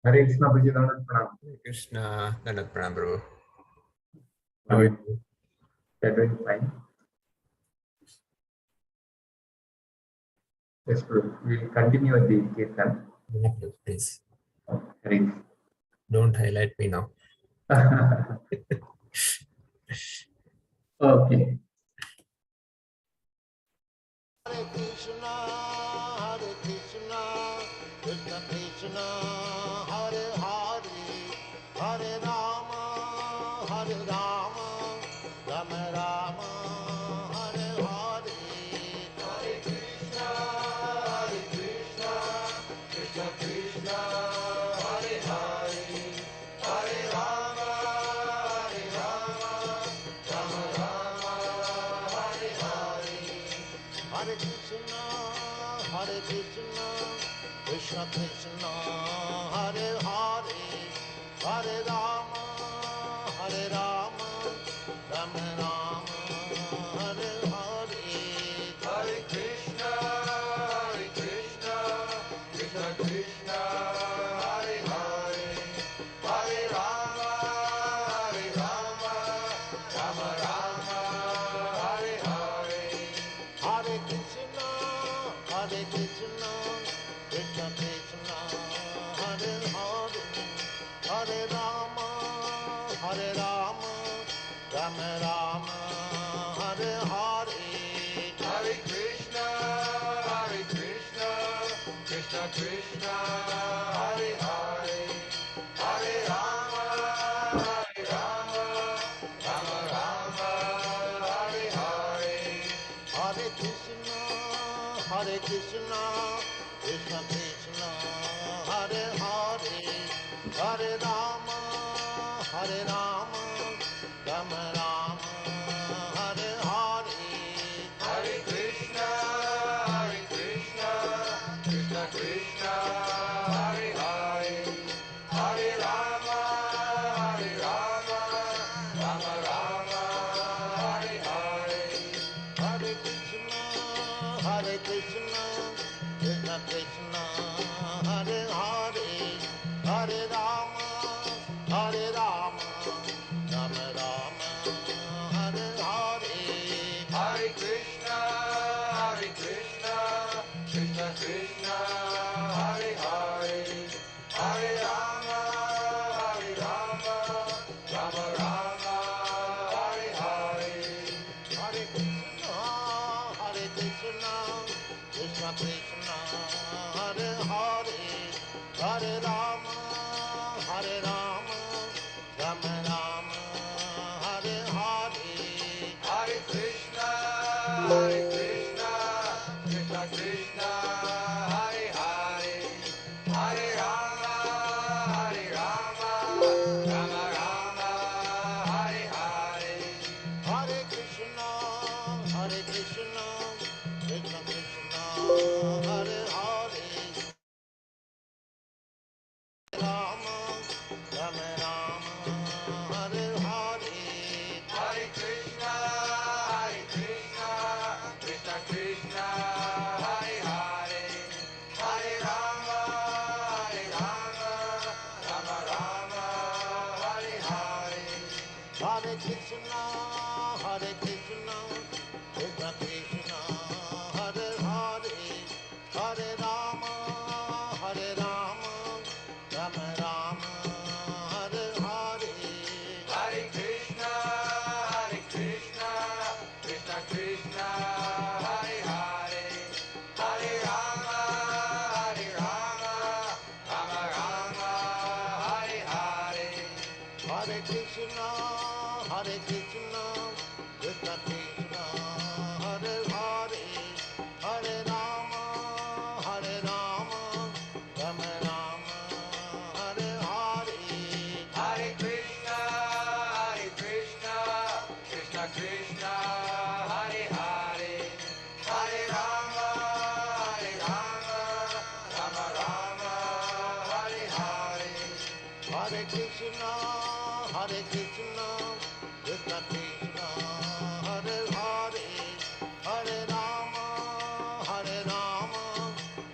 Hare Krishna, Bhiji, Dandavat Pranam. Hare Krishna, Dandavat Pranam, bro. How are you? You're doing fine. Yes, bro. We'll continue with the Kirtan. Please. Hare Don't highlight me now. Okay. Hare Krishna, Krishna Krishna, Hare Hare, Hare Rama, Rama Rama, Hare Hare. Hare Krishna, Krishna Krishna, Hare Hare, Hare Rama, Rama Rama, Hare Hare. Hare Krishna, Krishna Krishna, Hare Hare, Hare Rama, Rama Rama, Hare Hare. Hare Krishna, Krishna Krishna, Hare Hare, Hare Rama, Rama Rama, Hare Hare. Hare Krishna, Krishna Krishna, Hare Hare, Hare Rama, Rama Rama, Hare Hare. Hare Krishna, Krishna Krishna, Hare Hare, Hare Rama, Rama Rama, Hare Hare. Hare Krishna, Krishna Krishna, Hare Hare, Hare Rama, Rama Rama, Hare Hare. Hare Krishna, Krishna Krishna, Hare Hare, Hare Rama, Rama Rama, Hare Hare. Hare Krishna, Krishna Krishna, Hare Hare, Hare Rama, Rama Rama, Hare Hare. Hare Krishna, Krishna Krishna, Hare Hare, Hare Rama, Rama Rama, Hare Hare. Hare Krishna, Krishna Krishna, Hare Hare, Hare Rama, Rama Rama, Hare Hare. Hare Krishna, Krishna Krishna, Hare Hare, Hare Rama, Rama Rama, Hare Hare. Hare Krishna, Krishna Krishna, Hare Hare, Rama, Rama Rama, Hare Hare. Hare Krishna, Krishna Krishna, Hare Hare, Hare Rama, Rama Rama, Hare Hare. Hare Krishna, Krishna Krishna, Hare Hare, Hare Rama, Rama Rama, Hare Hare. Hare Krishna, Krishna Krishna, Hare Hare, Hare Rama, Rama Rama, Hare Hare. Hare Krishna, Krishna Krishna, Hare Hare, Hare Rama, Rama Rama, Hare Hare. Hare Krishna, Krishna Krishna, Hare Hare, Hare Rama, Rama Rama, Hare Hare. Hare Krishna, Krishna Krishna, Hare Hare, Hare Rama,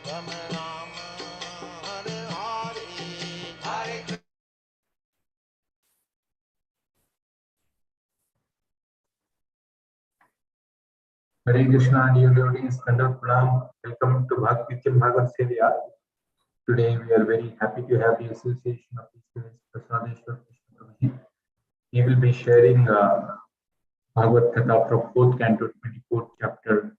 Rama Rama, Hare Hare. Hare Krishna, dear devotees, Kandar Pranam. Welcome to Bhakti Bhagavad Sevya. Today we are very happy to have the association of His Prasadeshwar Krishna Prabhuji. He will be sharing Bhagavad Katha from 4th Canto, 24th chapter,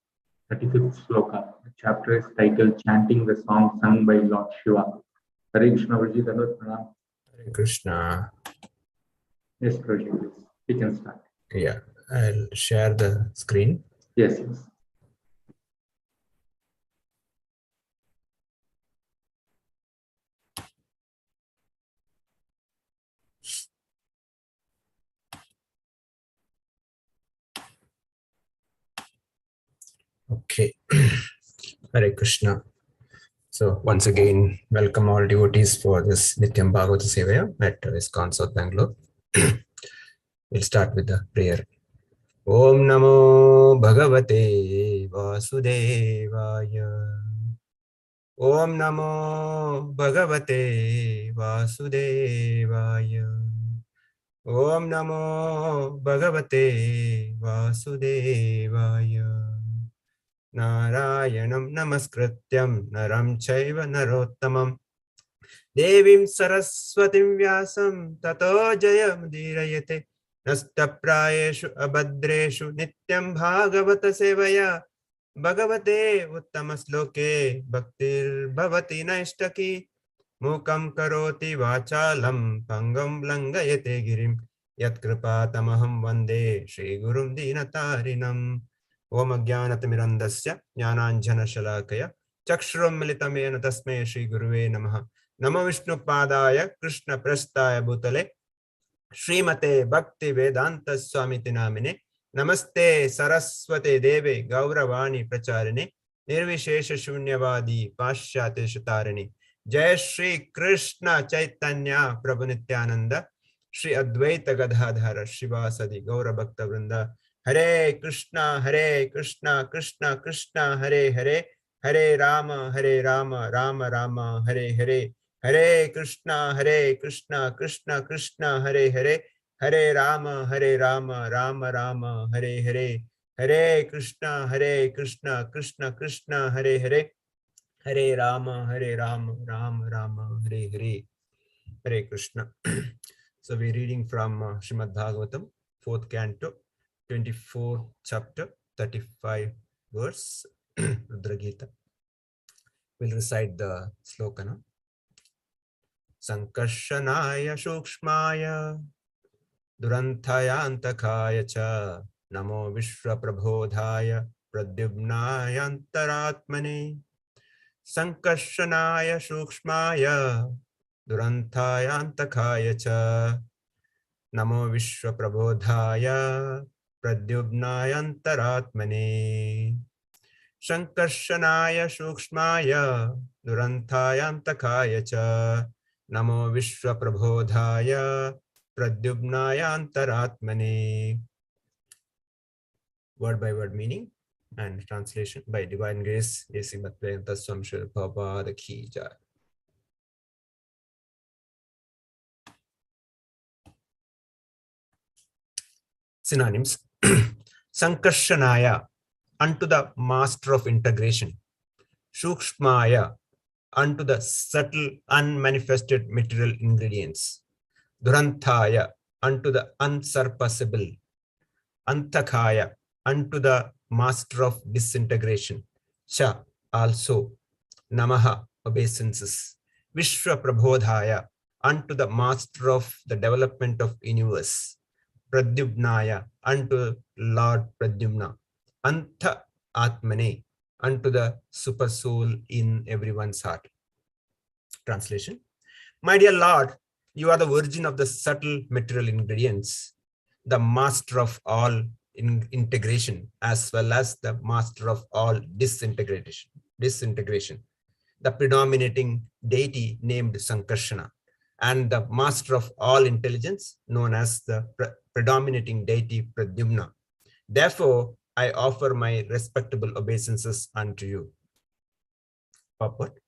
35th sloka. The chapter is titled Chanting the Song Sung by Lord Shiva. Hare Krishna, Prabhuji, Kandar Pranam. Hare Krishna. Yes, Prabhuji, please. We can start. Yeah, I'll share the screen. Yes, yes. Okay. Hare Krishna. So once again, welcome all devotees for this Nityam Bhagavata Sevaya at ISKCON South Bangalore. We'll start with the prayer. Om Namo Bhagavate Vasudevaya. Om Namo Bhagavate Vasudevaya. Om Namo Bhagavate Vasudevaya. Narayanam Namaskrityam Naram Chaiva Narottamam Devim Saraswatim Vyasam Tato Jayam Dirayate Nastaprayeshu Abhadreshu Nityam Bhagavata Sevaya Bhagavate Uttamasloke Bhaktir Bhavati Naishtaki Mukam Karoti Vachalam Pangam Langayate Girim Yat Kripatamaham Vande Shri Gurum Dinatarinam Om Ajnanatirandasya Jnananjana Shalakaya Chakshram Militamena Tasme Shri Guruve Namaha Namo Vishnu Padaya Krishna Prastaya Bhutale Srimate Bhakti Vedanta Swami Tinamine Namaste Saraswate Deve Gauravani Pracharine Nirvishesha Shunyavadi Pashyate Shatarine Jai Shri Krishna Chaitanya Prabhu Nityananda Shri Advaita Gadadhara Shivasadi Gaura Bhakta Vrinda Hare Krishna Krishna Krishna Hare Hare Hare Rama Rama Rama Hare Hare Hare Krishna Krishna Krishna Hare Hare Hare Rama Rama Rama Hare Hare Hare Krishna Krishna Krishna Hare Hare Hare Rama Rama Rama Hare Hare Hare Krishna. So we're reading from Srimad Bhagavatam, 4th Canto, 24th chapter, 35 verse, Rudra Gita. We'll recite the sloka now. Sankarshanaya Shukshmaya Durantaya Antakaya Cha Namo Vishwa Prabodhaya Pradyumnaya Antaratmane Sankarshanaya Shukshmaya Durantaya Antakaya Cha Namo Vishwa Prabodhaya Pradyumnaya Antaratmane Sankarshanaya Shukshmaya Durantaya Antakaya Cha Namo Vishwa Prabodhaya Pradyumnaya Antaratmane. Word by word meaning and translation by Divine Grace A.C. Bhaktivedanta Swami Srila Prabhupada Ki Jai. Synonyms. Sankarshanaya, unto the master of integration. Shukshmaya, unto the subtle unmanifested material ingredients. Duranthaya, unto the unsurpassable. Antakaya, unto the master of disintegration. Cha, also. Namaha, obeisances. Vishwa Prabodhaya, unto the master of the development of universe. Pradyumnaya, unto Lord Pradyumna. Anta Atmane, unto the super soul in everyone's heart. Translation. My dear Lord, you are the origin of the subtle material ingredients, the master of all integration, as well as the master of all disintegration, the predominating deity named Sankarshana, and the master of all intelligence known as the predominating deity Pradyumna. Therefore, I offer my respectable obeisances unto you. Purport.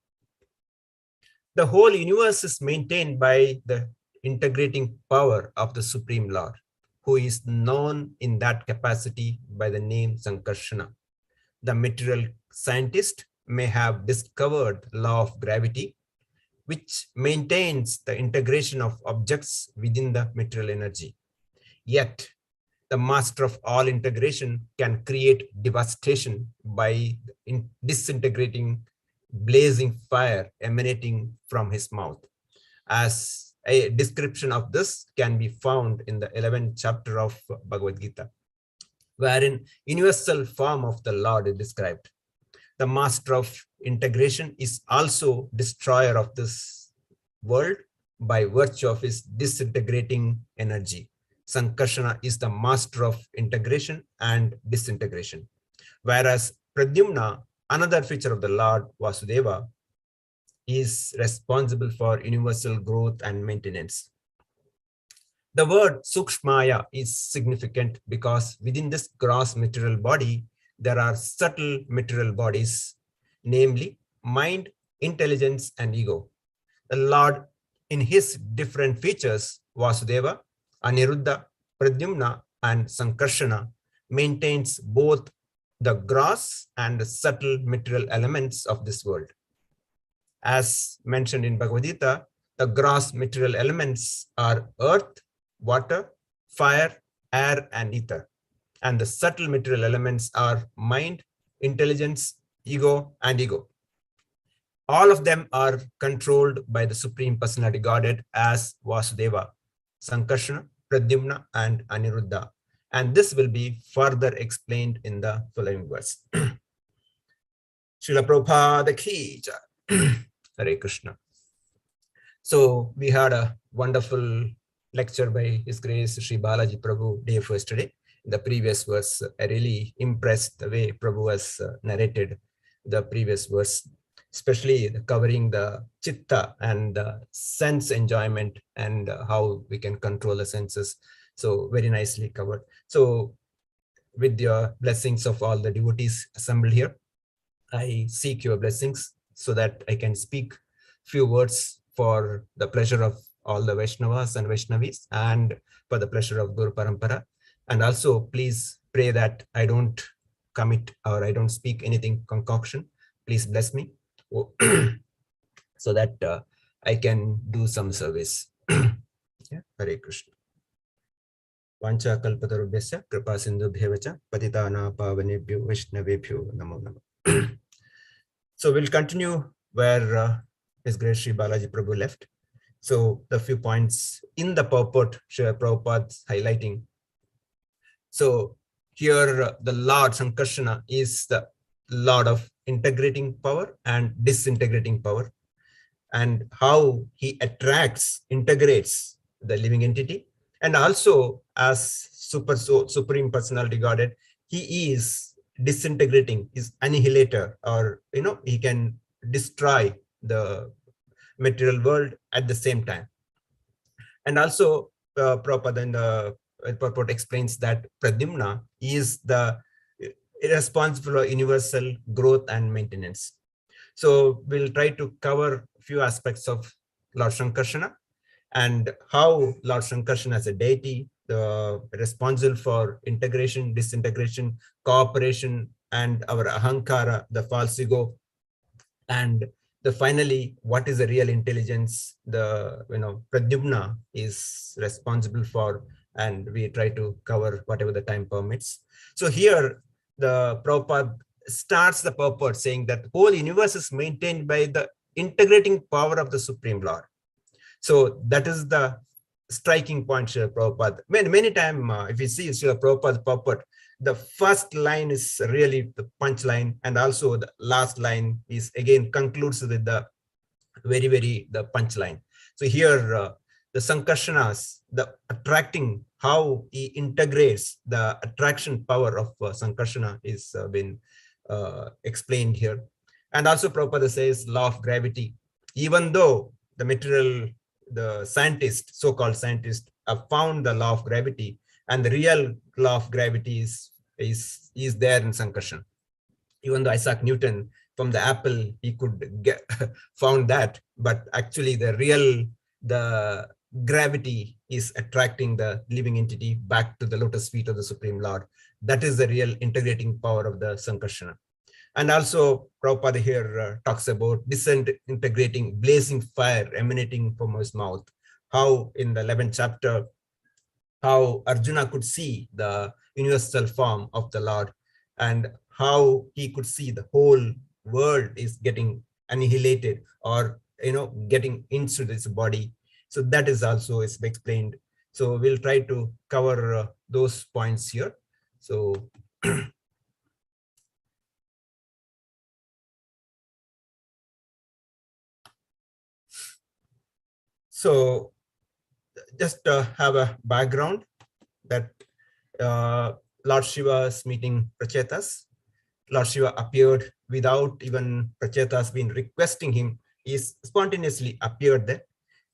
The whole universe is maintained by the integrating power of the Supreme Lord, who is known in that capacity by the name Sankarshana. the material scientist may have discovered law of gravity, which maintains the integration of objects within the material energy. Yet, the master of all integration can create devastation by disintegrating blazing fire emanating from his mouth. As a description of this can be found in the 11th chapter of Bhagavad Gita, wherein universal form of the Lord is described. The master of integration is also destroyer of this world by virtue of his disintegrating energy. Sankarshana is the master of integration and disintegration, whereas Pradyumna, another feature of the Lord Vasudeva, is responsible for universal growth and maintenance. The word Sukshmaya is significant because within this gross material body, there are subtle material bodies, namely mind, intelligence, and ego. The Lord, in his different features, Vasudeva, Aniruddha, Pradyumna, and Sankarshana, maintains both the gross and the subtle material elements of this world. As mentioned in Bhagavad Gita, the gross material elements are earth, water, fire, air, and ether. And the subtle material elements are mind, intelligence, ego, and ego. All of them are controlled by the Supreme Personality Godhead as Vasudeva, Sankarshana, Pradyumna, and Aniruddha. And this will be further explained in the following verse. Srila Prabhupada ki jai. Hare Krishna. So we had a wonderful lecture by His Grace Sri Balaji Prabhu day for yesterday. In the previous verse, I really impressed the way Prabhu has narrated the previous verse, especially covering the chitta and the sense enjoyment and how we can control the senses. So very nicely covered. So with your blessings of all the devotees assembled here, I seek your blessings so that I can speak few words for the pleasure of all the Vaishnavas and Vaishnavis and for the pleasure of Guru Parampara. And also please pray that I don't commit or I don't speak anything concoction. Please bless me so that I can do some service. Yeah. Hare Krishna. Vancha kalpatarubhyasya kripa sindhubhyev cha patitana pavanebhyo vaishnavebhyo namo namo. So we'll continue where His Grace Sri Balaji Prabhu left. So the few points in the purport Srila Prabhupada's highlighting. So here the Lord Sankarshana is the Lord of integrating power and disintegrating power, and how he attracts, integrates the living entity. And also as Supreme Personality Godhead, he is disintegrating, is annihilator, or he can destroy the material world at the same time. And also Prabhupada in the purport explains that Pradyumna is the responsible for universal growth and maintenance. So we'll try to cover a few aspects of Lord Sankarshana and how Lord Sankarshana as a deity, the responsible for integration, disintegration, cooperation, and our ahankara, the false ego, and finally, what is the real intelligence? The Pradyumna is responsible for, and we try to cover whatever the time permits. So here, the Prabhupada starts the purport saying that the whole universe is maintained by the integrating power of the Supreme Lord. So that is the striking point, Srila Prabhupada. Many times, if you see Srila Prabhupada's purport, the first line is really the punchline, and also the last line is again concludes with the the punchline. So here the Sankarshanas, the attracting, how he integrates the attraction power of Sankarshana is been explained here. And also Prabhupada says law of gravity. Even though the material, the scientist, so-called scientist, have found the law of gravity, and the real law of gravity is there in Sankarshana. Even though Isaac Newton from the apple, he could get found that, but actually the gravity is attracting the living entity back to the lotus feet of the Supreme Lord. That is the real integrating power of the Sankarshana. And also Prabhupada here talks about disintegrating blazing fire emanating from his mouth. How in the 11th chapter, how Arjuna could see the universal form of the Lord, and how he could see the whole world is getting annihilated, or getting into this body. So that is also is explained. So we'll try to cover those points here. So so just have a background that Lord Shiva is meeting Prachetas. Lord Shiva appeared without even Prachetas being requesting him. He spontaneously appeared there.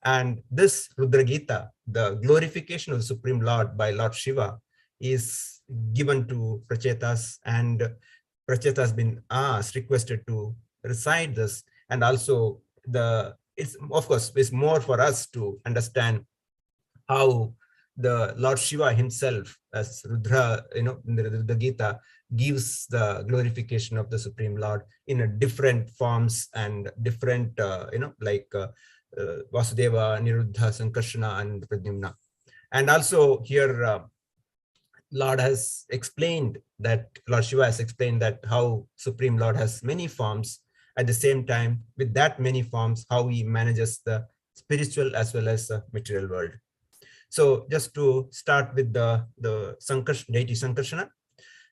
And this Rudra Gita, the glorification of the Supreme Lord by Lord Shiva, is given to Prachetas, and Prachetas has been asked, requested to recite this. And also it's of course it's more for us to understand how the Lord Shiva himself, as Rudra, in the Gita, gives the glorification of the Supreme Lord in a different forms and different, like Vasudeva, Niruddha, Sankarsana, and Pradyumna. And also here, Lord has explained that, Lord Shiva has explained that how Supreme Lord has many forms. At the same time, with that many forms, how he manages the spiritual as well as the material world. So just to start with the deity Sankarsana.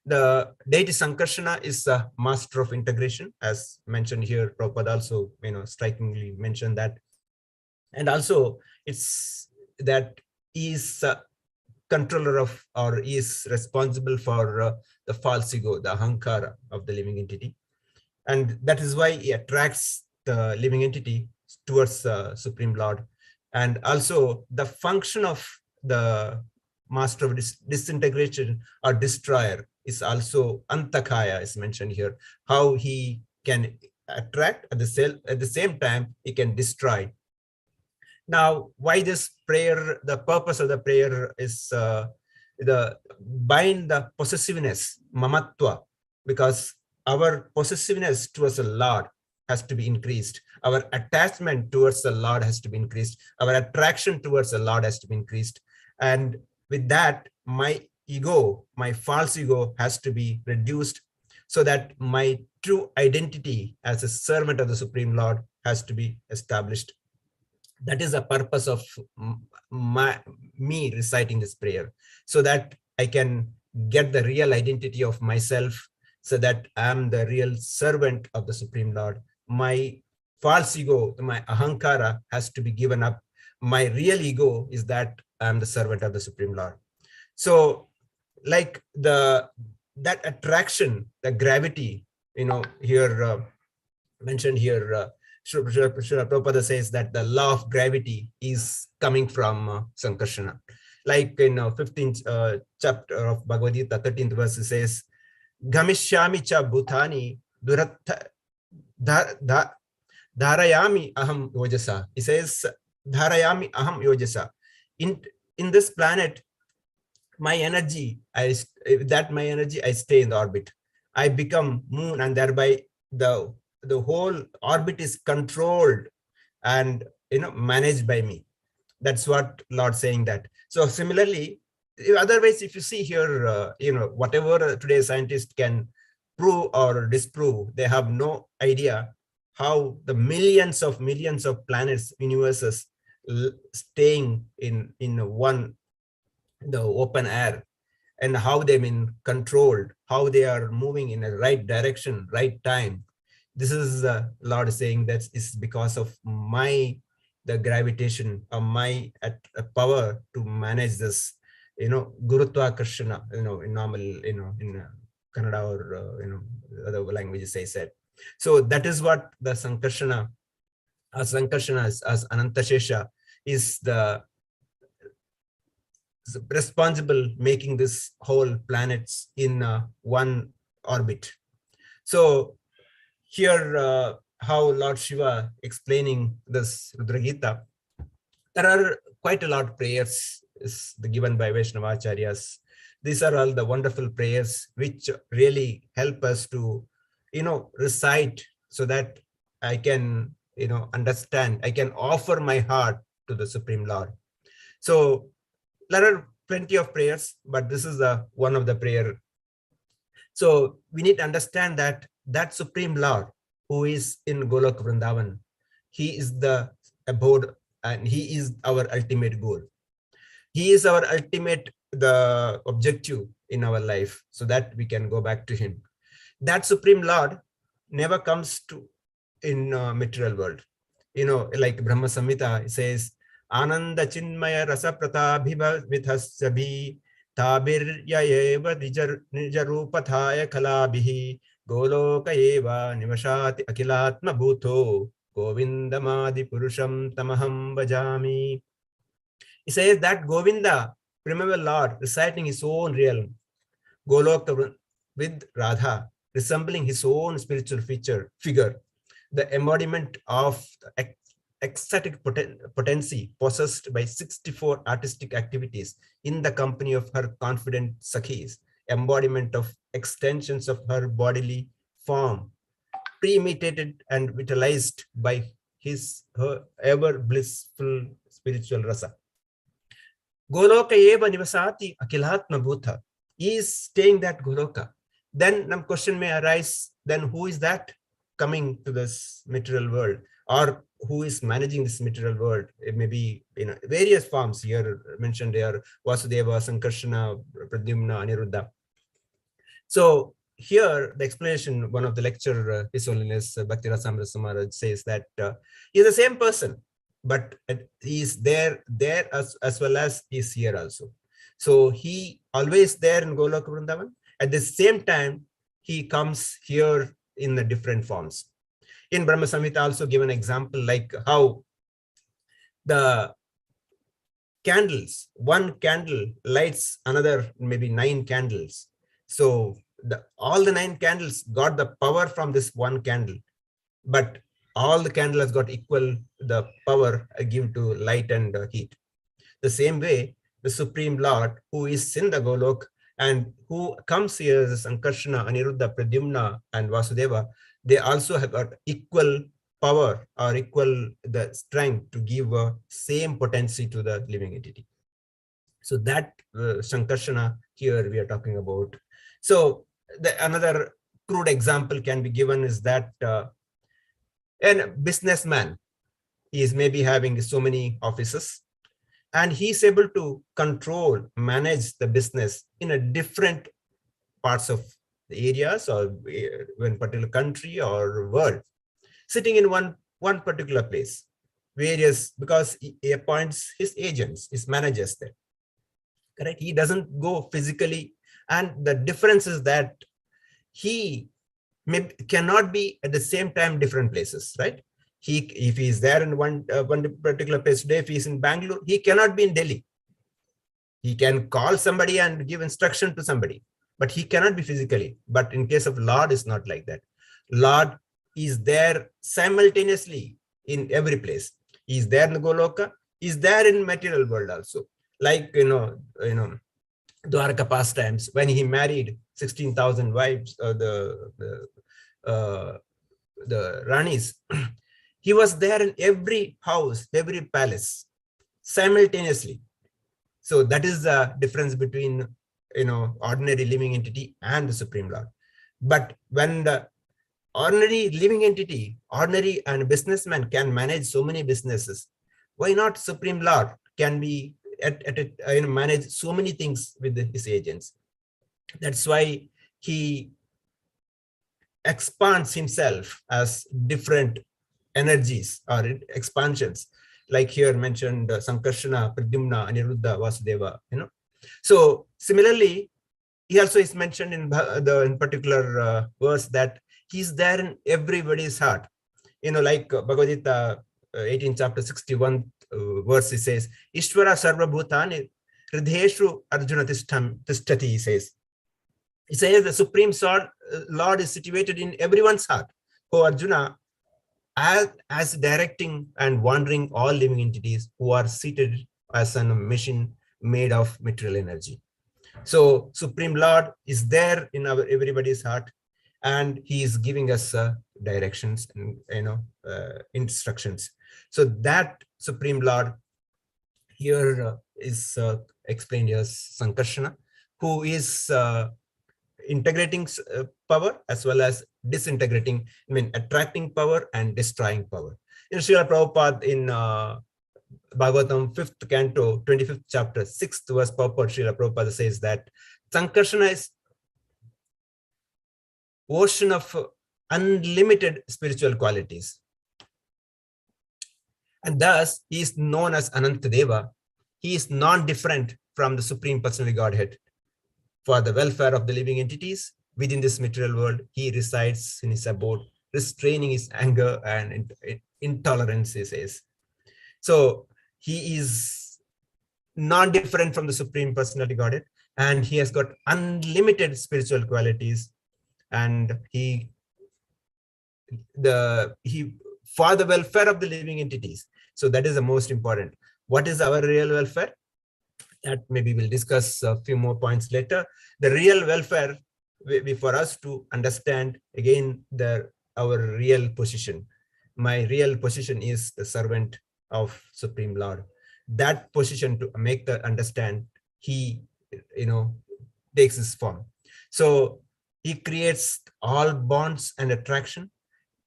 The deity Sankarsana is the master of integration, as mentioned here. Prabhupada also strikingly mentioned that. And also it's that he is controller of, or is responsible for the false ego, the ahankara of the living entity. And that is why he attracts the living entity towards Supreme Lord. And also the function of the master of disintegration or destroyer is also Antakaya, is mentioned here. How he can attract at the same time he can destroy. Now, why this prayer? The purpose of the prayer is the bind the possessiveness, mamatva, because our possessiveness towards the Lord has to be increased. Our attachment towards the Lord has to be increased. Our attraction towards the Lord has to be increased. And with that, my ego, my false ego, has to be reduced, so that my true identity as a servant of the Supreme Lord has to be established. That is the purpose of me reciting this prayer, so that I can get the real identity of myself, so that I am the real servant of the Supreme Lord. My false ego, my ahankara, has to be given up. My real ego is that I am the servant of the Supreme Lord. So like that attraction, the gravity, here mentioned here, Srila Prabhupada says that the law of gravity is coming from Sankarsana. Like in 15th chapter of Bhagavad Gita, 13th verse, it says, Gamishyami cha bhutani duratha dharayami aham yojasa. It says, dharayami aham yojasa. In this planet, my energy, I stay in the orbit. I become moon, and thereby the whole orbit is controlled and managed by me. That's what Lord saying that. So similarly, otherwise, if you see here, whatever today's scientists can prove or disprove, they have no idea how the millions of planets, universes staying in the open air, and how they've been controlled, how they are moving in a right direction, right time. This is Lord saying that is because of the gravitation of my power to manage this, Gurutva Krishna, in normal, in Kannada or, other languages they said. So that is what the Sankarsana, as Anantashesha, is the responsible making this whole planets in one orbit. So here, how Lord Shiva explaining this Rudra Gita, there are quite a lot of prayers given by Vaishnavacharyas. These are all the wonderful prayers which really help us to, recite so that I can, understand, I can offer my heart to the Supreme Lord. So there are plenty of prayers, but this is one of the prayer. So we need to understand that Supreme Lord who is in Golok Vrindavan, he is the abode and he is our ultimate goal. He is our ultimate, the objective in our life, so that we can go back to him. That Supreme Lord never comes to in material world. Like Brahma Samhita says, Ananda Chinmaya Rasa Pratabhiva Vithasabhi Tabirya Eva Nijarupathaya Kalabhihi Goloka Eva Nivashati Akilatma Bhuto Govindamadi Purusham Tamaham Bhajami. He says that Govinda, remember Lord, reciting his own realm, Goloka with Radha, resembling his own spiritual figure, the embodiment of ecstatic potency possessed by 64 artistic activities in the company of her confident Sakhis, embodiment of extensions of her bodily form, premeditated and vitalized by her ever blissful spiritual rasa. Goloka eva nivasati akilatma bhuta. He is staying that Goloka. Then some question may arise, then who is that coming to this material world, or who is managing this material world? It may be various forms here mentioned there, Vasudeva, Sankarshana, Pradyumna, Aniruddha. So here the explanation, one of the lecture, His Holiness Bhakti Rasamrita Samaraj says that he is the same person, but he is there as well as he is here also. So he always there in Golok Vrindavan. At the same time, he comes here in the different forms. In Brahma Samhita also given example like how the candles, one candle lights another maybe 9 candles. So all the 9 candles got the power from this one candle, but all the candles has got equal the power give to light and heat. The same way, the Supreme Lord who is in the Golok and who comes here as Sankarshana, Aniruddha, Pradyumna, and Vasudeva, they also have got equal power or equal the strength to give same potency to the living entity. So that Sankarshana here we are talking about. So another crude example can be given is that a businessman, he is maybe having so many offices, and he's able to control, manage the business in a different parts of the areas or in particular country or world, sitting in one particular place, because he appoints his agents, his managers there. Correct? He doesn't go physically, and the difference is that he cannot be at the same time different places, right? If he is there in one particular place today, if he is in Bangalore, he cannot be in Delhi. He can call somebody and give instruction to somebody, but he cannot be physically. But in case of Lord, it's not like that. Lord is there simultaneously in every place. He is there in the Goloka, he is there in material world also. Like, Dwarka pastimes, when he married 16,000 wives, the Ranis, he was there in every house, every palace, simultaneously. So that is the difference between, ordinary living entity and the Supreme Lord. But when the ordinary living entity, ordinary and businessman can manage so many businesses, why not Supreme Lord can be manage so many things with his agents? That's why he expands himself as different energies or expansions, like here mentioned Sankarshana, Pradyumna, Aniruddha, Vasudeva. So similarly, he also is mentioned in particular verse that he's there in everybody's heart. Like Bhagavad Gita 18 chapter 61 verse, he says, Ishvara sarva bhutani hrideshu arjuna tishtati, he says. He says the Supreme Lord is situated in everyone's heart. Oh Arjuna, as directing and wandering all living entities who are seated as a machine made of material energy. So Supreme Lord is there in everybody's heart, and he is giving us directions and instructions. So that Supreme Lord here is explained as Sankarshana, who is integrating power as well as disintegrating, attracting power and destroying power. Srila Prabhupada in Bhagavatam 5th canto, 25th chapter, 6th verse, Srila Prabhupada says that Sankarshana is ocean of unlimited spiritual qualities. And thus, he is known as Anantadeva. He is non-different from the Supreme Personality Godhead. For the welfare of the living entities within this material world, he resides in his abode, restraining his anger and intolerance, he says. So he is non-different from the Supreme Personality Godhead, and he has got unlimited spiritual qualities, and he for the welfare of the living entities. So that is the most important. What is our real welfare? That maybe we'll discuss a few more points later. The real welfare for us to understand again our real position. My real position is the servant of Supreme Lord. That position, to make the understand, he takes his form. So he creates all bonds and attraction,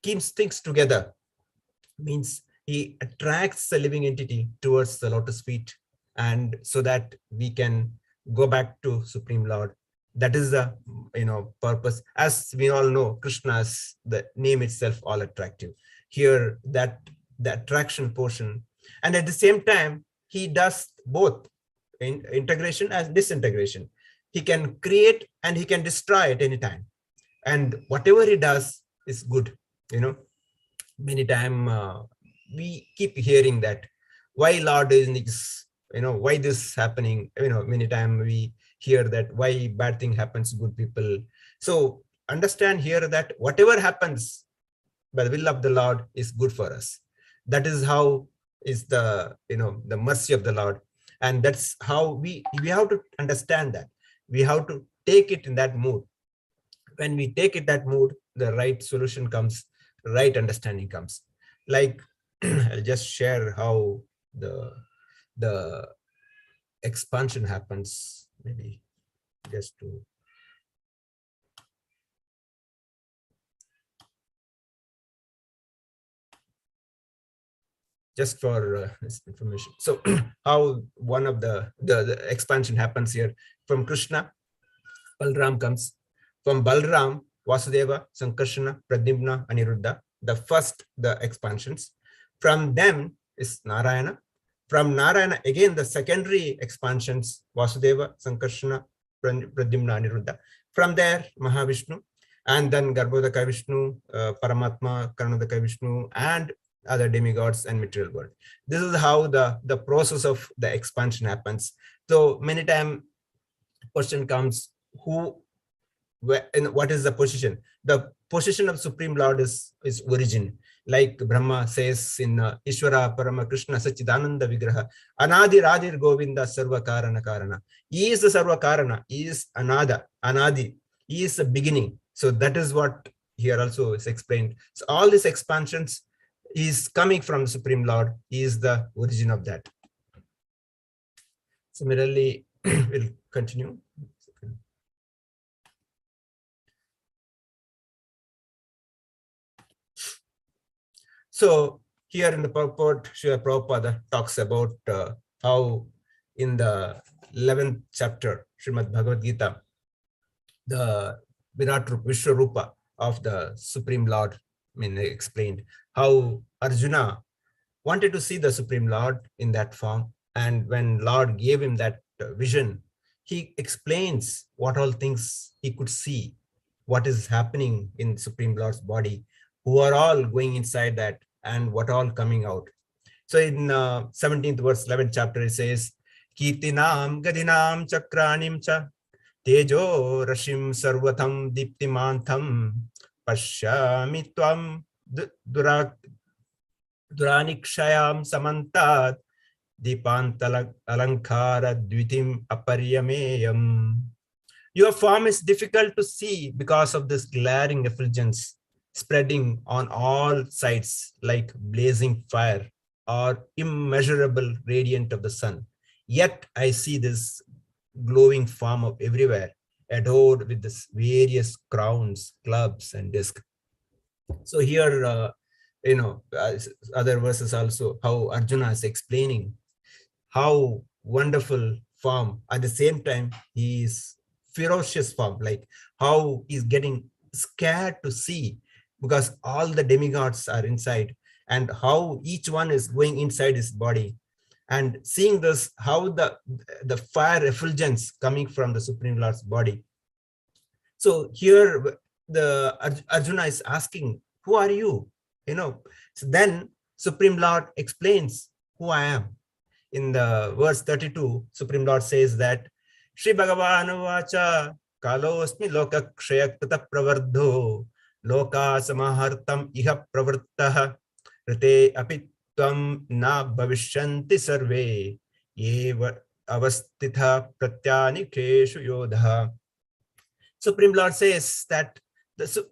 keeps things together, means he attracts the living entity towards the lotus feet, and so that we can go back to Supreme Lord. That is the purpose. As we all know, Krishna's the name itself all attractive. Here, that the attraction portion, and at the same time he does both integration and disintegration. He can create and he can destroy at any time, and whatever he does is good. Many times we keep hearing that why Lord is this, why this happening. Many times we hear that why bad thing happens to good people. So understand here that whatever happens by the will of the Lord is good for us. That is how is the the mercy of the Lord, and that's how we have to understand that. We have to take it in that mood. When we take it that mood, the right solution comes, right understanding comes. Like I'll just share how the expansion happens, maybe just to for this information. So how one of the expansion happens here. From Krishna, Balram comes. From Balram, Vasudeva, Sankarshana, Pradyumna, Aniruddha, the expansions. From them is Narayana. From Narayana, again, the secondary expansions, Vasudeva, Sankarshana, Pradyumna, Aniruddha. From there, Mahavishnu, and then Garbhodaka Vishnu, Paramatma, Karnadaka Vishnu, and other demigods and material world. This is how the process of the expansion happens. So many times question comes, what is the position? The position of Supreme Lord is origin. Like Brahma says in Ishvara Parama Krishna Sachidananda Vigraha, Anadi Radir Govinda Sarva Karana Karana. He is the Sarva Karana, he is Anadi, he is the beginning. So that is what here also is explained. So all these expansions is coming from the Supreme Lord. He is the origin of that. Similarly, we'll continue. So here in the purport, Srila Prabhupada talks about how in the 11th chapter, Srimad Bhagavad Gita, the Virat Rupa, Vishwarupa of the Supreme Lord, explained how Arjuna wanted to see the Supreme Lord in that form. And when Lord gave him that vision, he explains what all things he could see, what is happening in Supreme Lord's body, who are all going inside that, and what all coming out. So in 17th verse, 11th chapter, it says, Kirtinam Gadinam Chakranim Cha Tejo Rashim Sarvatham Diptimantham Pashyami Tvam Duranikshayam Samantat Dipantala Alankara Dvitim Aparyameyam. Your form is difficult to see because of this glaring effulgence spreading on all sides like blazing fire or immeasurable radiant of the sun. Yet I see this glowing form of everywhere, adored with this various crowns, clubs, and discs. So here, other verses also, how Arjuna is explaining how wonderful form. At the same time, he is ferocious form, like how he's getting scared to see because all the demigods are inside, and how each one is going inside his body. And seeing this, how the fire effulgence coming from the Supreme Lord's body. So here the Arjuna is asking, who are you? So then Supreme Lord explains who I am. In the verse 32, Supreme Lord says that Shri Bhagavan Vacha Kalosmi Loka Kshayaktata Pravardho Loka Samahartam Iha Pravartaha Rate Apitvam Na Bhavishyanti Sarve Eva Avastitha Pratyani Keshu Yodha. Supreme Lord says that the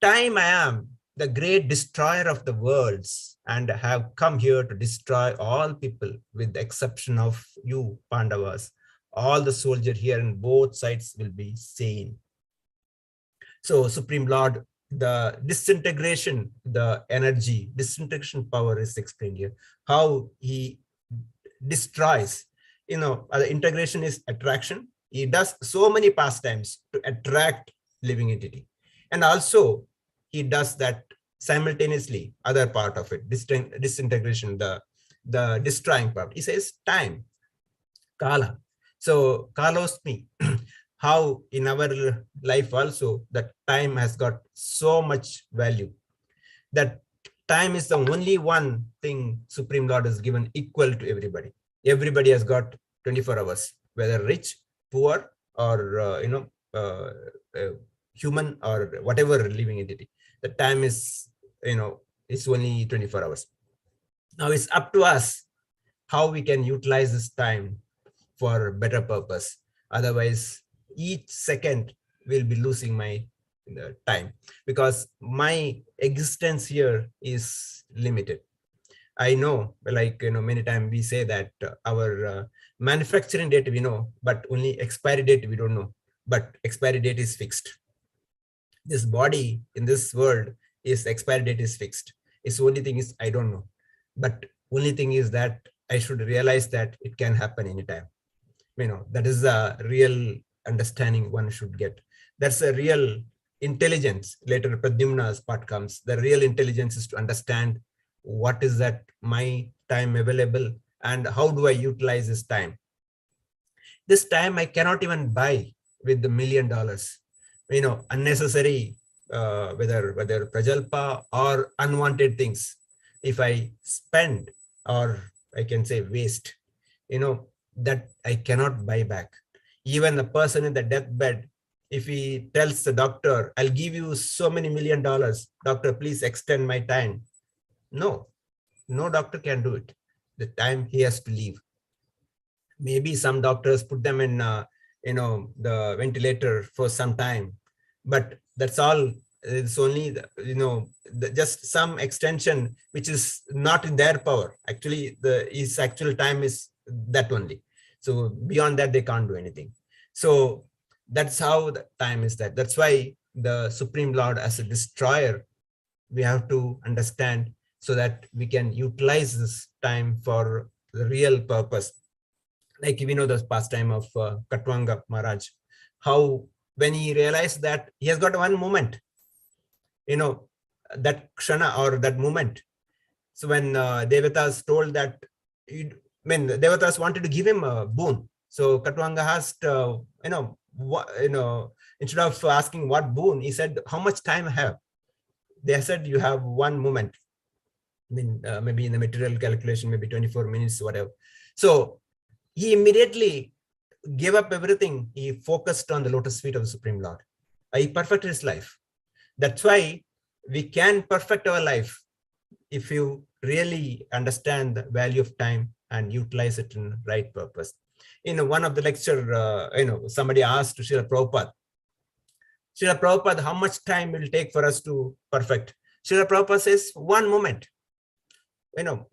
time I am the great destroyer of the worlds and have come here to destroy all people with the exception of you, Pandavas. All the soldiers here on both sides will be sane. So Supreme Lord, the disintegration, the energy, disintegration power is explained here. How he destroys, the integration is attraction. He does so many pastimes to attract living entity. And also he does that simultaneously, other part of it, disintegration, the destroying part. He says time, kala. So kalosmi, how in our life also that time has got so much value. That time is the only one thing Supreme Lord has given equal to everybody. Everybody has got 24 hours, whether rich, poor, or human or whatever living entity. The time is, it's only 24 hours. Now it's up to us how we can utilize this time for better purpose. Otherwise, each second will be losing my time because my existence here is limited. I know, like, many times we say that our manufacturing date we know, but only expiry date we don't know. But expiry date is fixed. This body in this world is expiry date is fixed. It's only thing is I don't know. But only thing is that I should realize that it can happen anytime. That is a real understanding one should get. That's a real intelligence. Later Pradyumna's part comes. The real intelligence is to understand what is that my time available and how do I utilize this time. This time I cannot even buy with the $1 million. Unnecessary, whether prajalpa or unwanted things. If I spend, or I can say waste, that I cannot buy back. Even the person in the deathbed, if he tells the doctor, I'll give you so many $1 million, doctor, please extend my time. No doctor can do it. The time he has to leave. Maybe some doctors put them in, the ventilator for some time, but that's all. It's only, just some extension, which is not in their power. Actually, his actual time is that only. So beyond that, they can't do anything. So that's how the time is that. That's why the Supreme Lord as a destroyer, we have to understand so that we can utilize this time for the real purpose. Like we know the pastime of Katwanga Maharaj, how when he realized that he has got one moment, that kshana or that moment. So when Devatas told that, Devatas wanted to give him a boon. So Katwanga asked, instead of asking what boon, he said, how much time I have? They said, you have one moment. Maybe in the material calculation, maybe 24 minutes, whatever. So he immediately gave up everything. He focused on the lotus feet of the Supreme Lord. He perfected his life. That's why we can perfect our life if you really understand the value of time and utilize it in the right purpose. In one of the lecture, somebody asked Srila Prabhupada, how much time will it take for us to perfect? Srila Prabhupada says, one moment.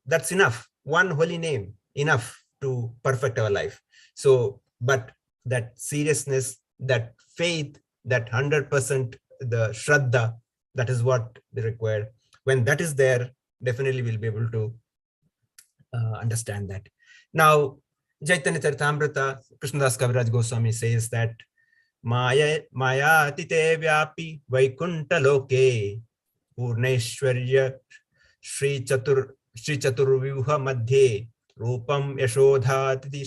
That's enough. One holy name, enough to perfect our life. So, but that seriousness, that faith, that 100% the Shraddha, that is what they require. When that is there, definitely we'll be able to understand that. Now, Chaitanya Charitamrita, Krishnadas Kaviraj Goswami says that Maya Tite Vyapi Vaikunta Loke Purneshwarya Sri Chaturvyuha Madhye Rupam Yashodhati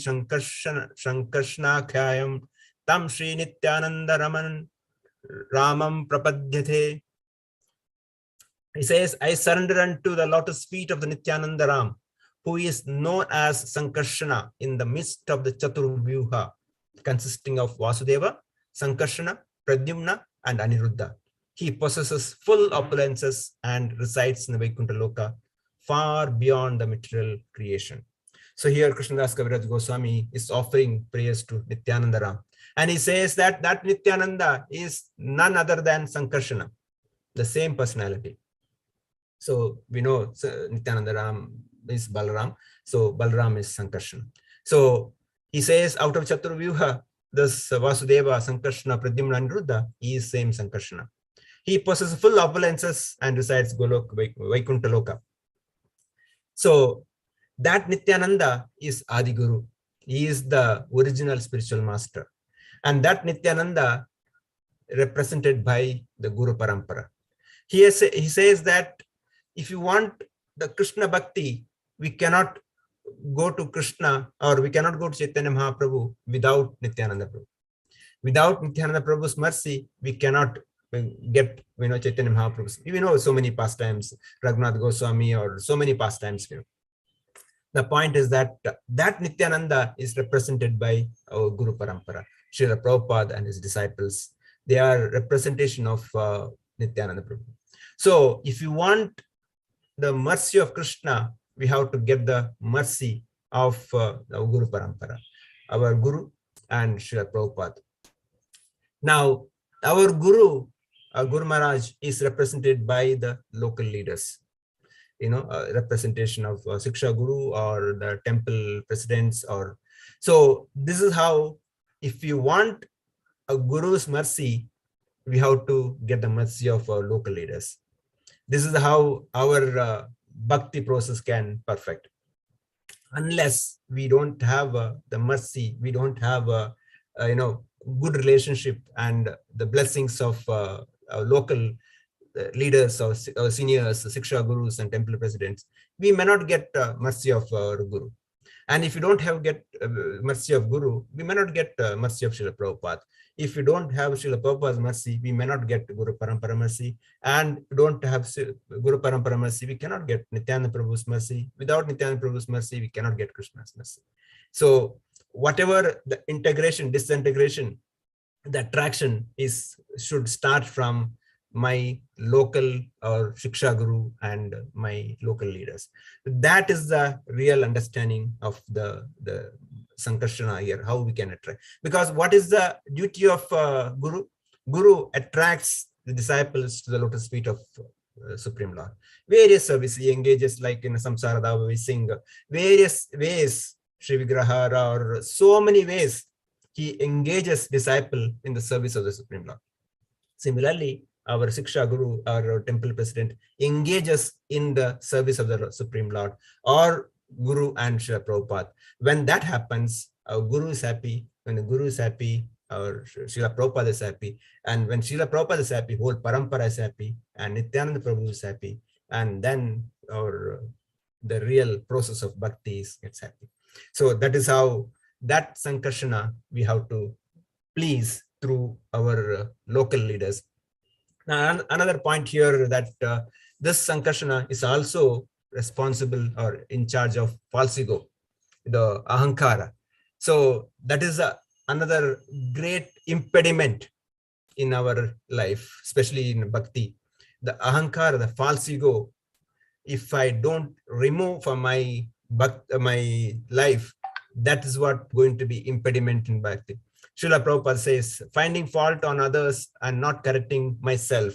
Shankarshnakhayam Tam Sri Nityananda Ramam Prapadyate. He says, I surrender unto the lotus feet of the Nityananda Ram, who is known as Sankarshana in the midst of the Chaturvyuha, consisting of Vasudeva, Sankarshana, Pradyumna, and Aniruddha. He possesses full opulences and resides in the Vaikuntha Loka, far beyond the material creation. So here Krishnadas Kaviraj Goswami is offering prayers to Nityananda Ram. And he says that Nityananda is none other than Sankarshana, the same personality. So we know Nityananda Ram is Balaram. So Balaram is Sankarshana. So he says out of Chaturvyuha, this Vasudeva, Sankarshana, Pradyumna, and Ruddha, he is same Sankarshana. He possesses full opulences and resides Golok, Vaikuntha Loka. So that Nityananda is Adi Guru. He is the original spiritual master. And that Nityananda represented by the Guru Parampara. He says that if you want the Krishna Bhakti, we cannot go to Krishna or we cannot go to Chaitanya Mahaprabhu without Nityananda Prabhu. Without Nityananda Prabhu's mercy, we cannot get Chaitanya Mahaprabhu's. We know so many pastimes, Raghunath Goswami or so many pastimes. The point is that Nityananda is represented by our Guru Parampara, Srila Prabhupada and his disciples. They are representation of Nityananda Prabhu. So if you want the mercy of Krishna, we have to get the mercy of our Guru Parampara, our Guru and Srila Prabhupada. Now, our Guru Maharaj is represented by the local leaders, representation of Siksha Guru or the temple presidents. So this is how, if you want a Guru's mercy, we have to get the mercy of our local leaders. This is how our bhakti process can perfect. Unless we don't have the mercy, we don't have a good relationship and the blessings of our local leaders or seniors, Siksha Gurus and temple presidents, we may not get mercy of our Guru. And if you don't have mercy of Guru, we may not get mercy of Srila Prabhupada. If you don't have Srila Prabhupada's mercy, we may not get Guru Parampara mercy. And if you don't have Guru Parampara mercy, we cannot get Nityananda Prabhu's mercy. Without Nityananda Prabhu's mercy, we cannot get Krishna's mercy. So whatever the integration, disintegration, the attraction should start from my local or Shiksha Guru and my local leaders. That is the real understanding of the Sankarshana here, how we can attract. Because what is the duty of Guru? Guru attracts the disciples to the lotus feet of Supreme Lord. Various services he engages, like in Samsara Dava we sing, various ways, Shri Vigraha, or so many ways he engages disciple in the service of the Supreme Lord. Similarly, our Siksha Guru, our temple president, engages in the service of the Supreme Lord, or Guru and Srila Prabhupada. When that happens, our Guru is happy. When the Guru is happy, our Srila Prabhupada is happy. And when Srila Prabhupada is happy, whole Parampara is happy, and Nityananda Prabhu is happy. And then the real process of bhakti gets happy. So that is how that Sankarshana we have to please through our local leaders. Now, another point here that this Sankarshana is also responsible or in charge of false ego, the ahankara. So that is another great impediment in our life, especially in bhakti. The ahankara, the false ego, if I don't remove from my life, that is what going to be impediment in bhakti. Srila Prabhupada says, finding fault on others and not correcting myself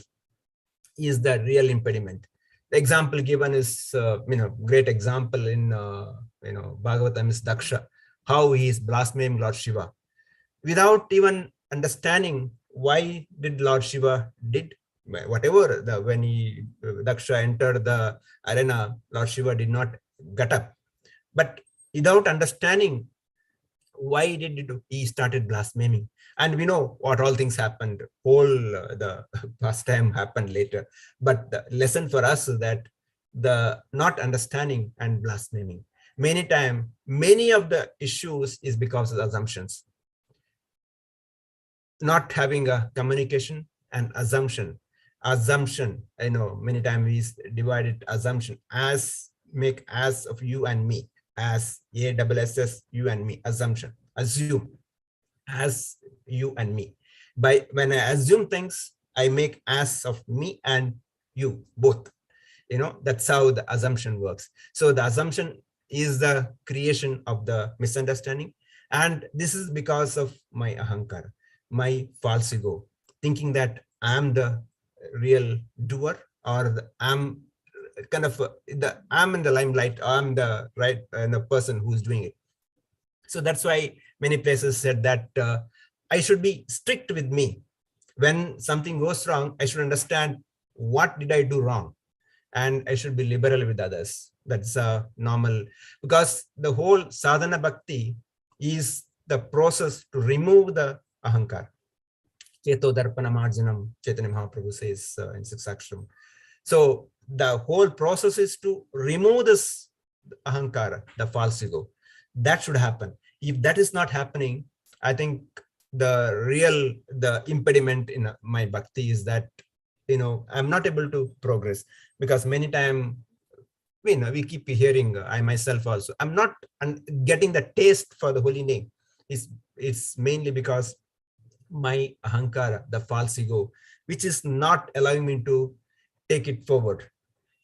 is the real impediment. The example given is, great example in, Bhagavatam is Daksha, how he is blaspheming Lord Shiva without even understanding why did Lord Shiva did whatever. When Daksha entered the arena, Lord Shiva did not get up, but without understanding why did he started blaspheming. And we know what all things happened. Whole the pastime happened later. But the lesson for us is that the not understanding and blaspheming. Many of the issues is because of the assumptions. Not having a communication and assumption. Many times we divide it assumption as make as of you and me, as ASS you and me, assumption, assume as you and me. When I assume things, I make as of me and you both. That's how the assumption works. So the assumption is the creation of the misunderstanding, and this is because of my ahankara, my false ego, thinking that I'm the real doer, or I'm kind of I'm in the limelight, I'm the right person who's doing it. So that's why many places said that I should be strict with me. When something goes wrong, I should understand what did I do wrong, and I should be liberal with others. That's normal, because the whole sadhana bhakti is the process to remove the ahankara. Cheto darpana marjanam, Chaitanya Mahaprabhu says in 6th Akshram. So the whole process is to remove this ahankara, the false ego. That should happen. If that is not happening, I think the impediment in my bhakti is that, I'm not able to progress, because many times, we keep hearing, I myself also, I'm not getting the taste for the holy name. It's mainly because my ahankara, the false ego, which is not allowing me to take it forward.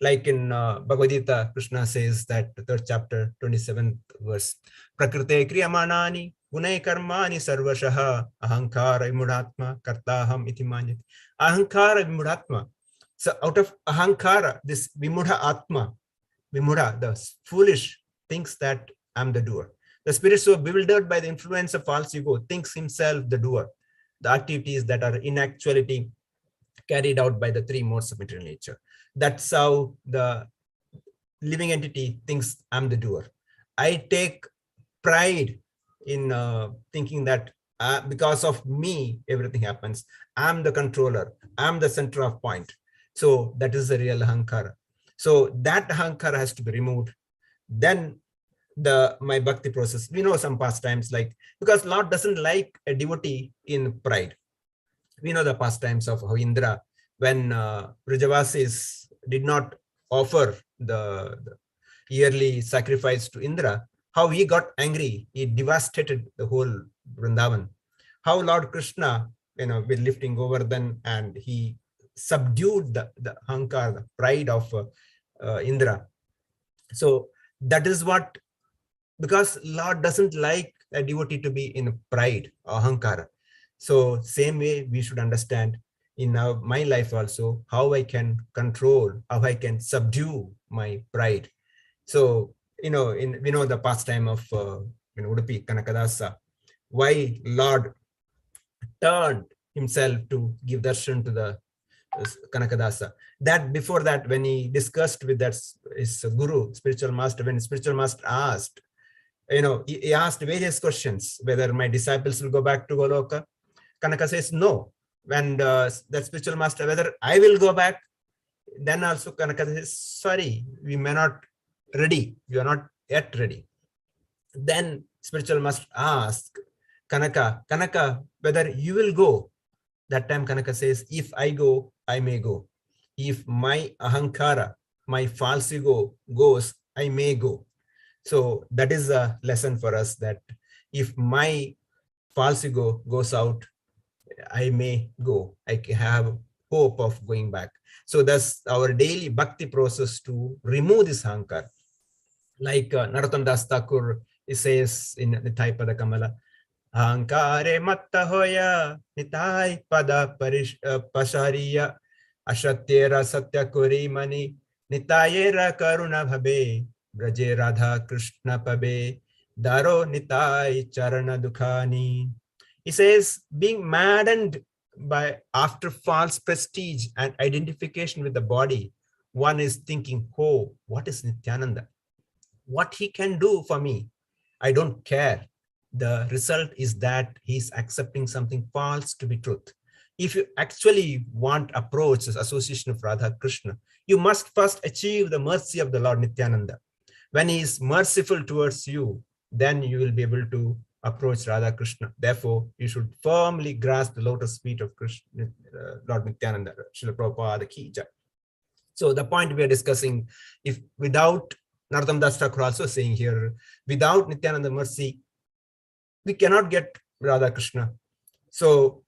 Like in Bhagavad Gita, Krishna says that the 3rd chapter, 27th verse, Prakrite kriyamanani gunai karmani sarvashaha ahankara vimudatma kartaham iti manyati. Ahankara vimudatma. So out of ahankara, this vimudha atma, vimudha, the foolish, thinks that I'm the doer. The spirit so bewildered by the influence of false ego thinks himself the doer. The activities that are in actuality carried out by the 3 modes of material nature. That's how the living entity thinks I'm the doer. I take pride in thinking that because of me, everything happens. I'm the controller. I'm the center of point. So that is the real ahankara. So that ahankara has to be removed. Then my bhakti process, we know some pastimes, like, because Lord doesn't like a devotee in pride. We know the pastimes of how Indra, when Vrajavasis did not offer the yearly sacrifice to Indra, how he got angry. He devastated the whole Vrindavan. How Lord Krishna, with lifting Govardhan, and he subdued the ahankara, the pride of Indra. So that is what, because Lord doesn't like a devotee to be in pride or ahankara. So same way we should understand in my life also, how I can control, how I can subdue my pride. So, we know the pastime of Udupi Kanakadasa, why Lord turned himself to give darshan to the Kanakadasa. That before that, when he discussed with his guru, spiritual master, when spiritual master asked, he asked various questions, whether my disciples will go back to Goloka. Kanaka says no. When the spiritual master, whether I will go back, then also Kanaka says, sorry, we may not ready. You are not yet ready. Then spiritual master asked Kanaka, whether you will go. That time Kanaka says, if I go, I may go. If my ahankara, my false ego goes, I may go. So that is a lesson for us, that if my false ego goes out, I may go. I have hope of going back. So that's our daily bhakti process to remove this ahankara. Like Narottam Das Thakur it says in the type of the Kamala, Ahankare matta hoya nitai pada pasariya ashatyera satya kuri mani nitayera karuna bhabe braje radha krishna pabe daro nitai charana dukhani. He says, being maddened by after false prestige and identification with the body, one is thinking, oh, what is Nityananda? What he can do for me? I don't care. The result is that he's accepting something false to be truth. If you actually want approach this association of Radha Krishna, you must first achieve the mercy of the Lord Nityananda. When he is merciful towards you, then you will be able to approach Radha Krishna. Therefore, you should firmly grasp the lotus feet of Krishna, Lord Nityananda, Srila Prabhupada ki jai. So the point we are discussing, if without Narottam Das Thakur also saying here, without Nityananda mercy, we cannot get Radha Krishna. So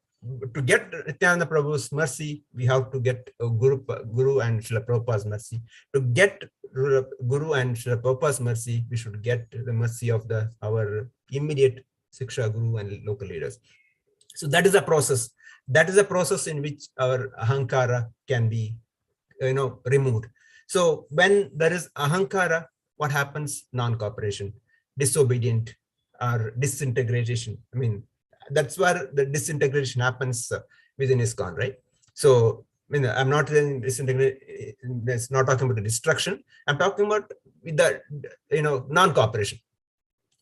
to get Nityananda Prabhu's mercy, we have to get Guru and Srila Prabhupada's mercy. To get Guru and Srila Prabhupada's mercy, we should get the mercy of our immediate Siksha Guru and local leaders. So that is a process. That is a process in which our ahankara can be removed. So when there is ahankara, what happens? Non-cooperation, disobedient, or disintegration. I mean, that's where the disintegration happens within ISKCON, right? So, I mean, I'm not saying disintegration, it's not talking about the destruction. I'm talking about the, non-cooperation.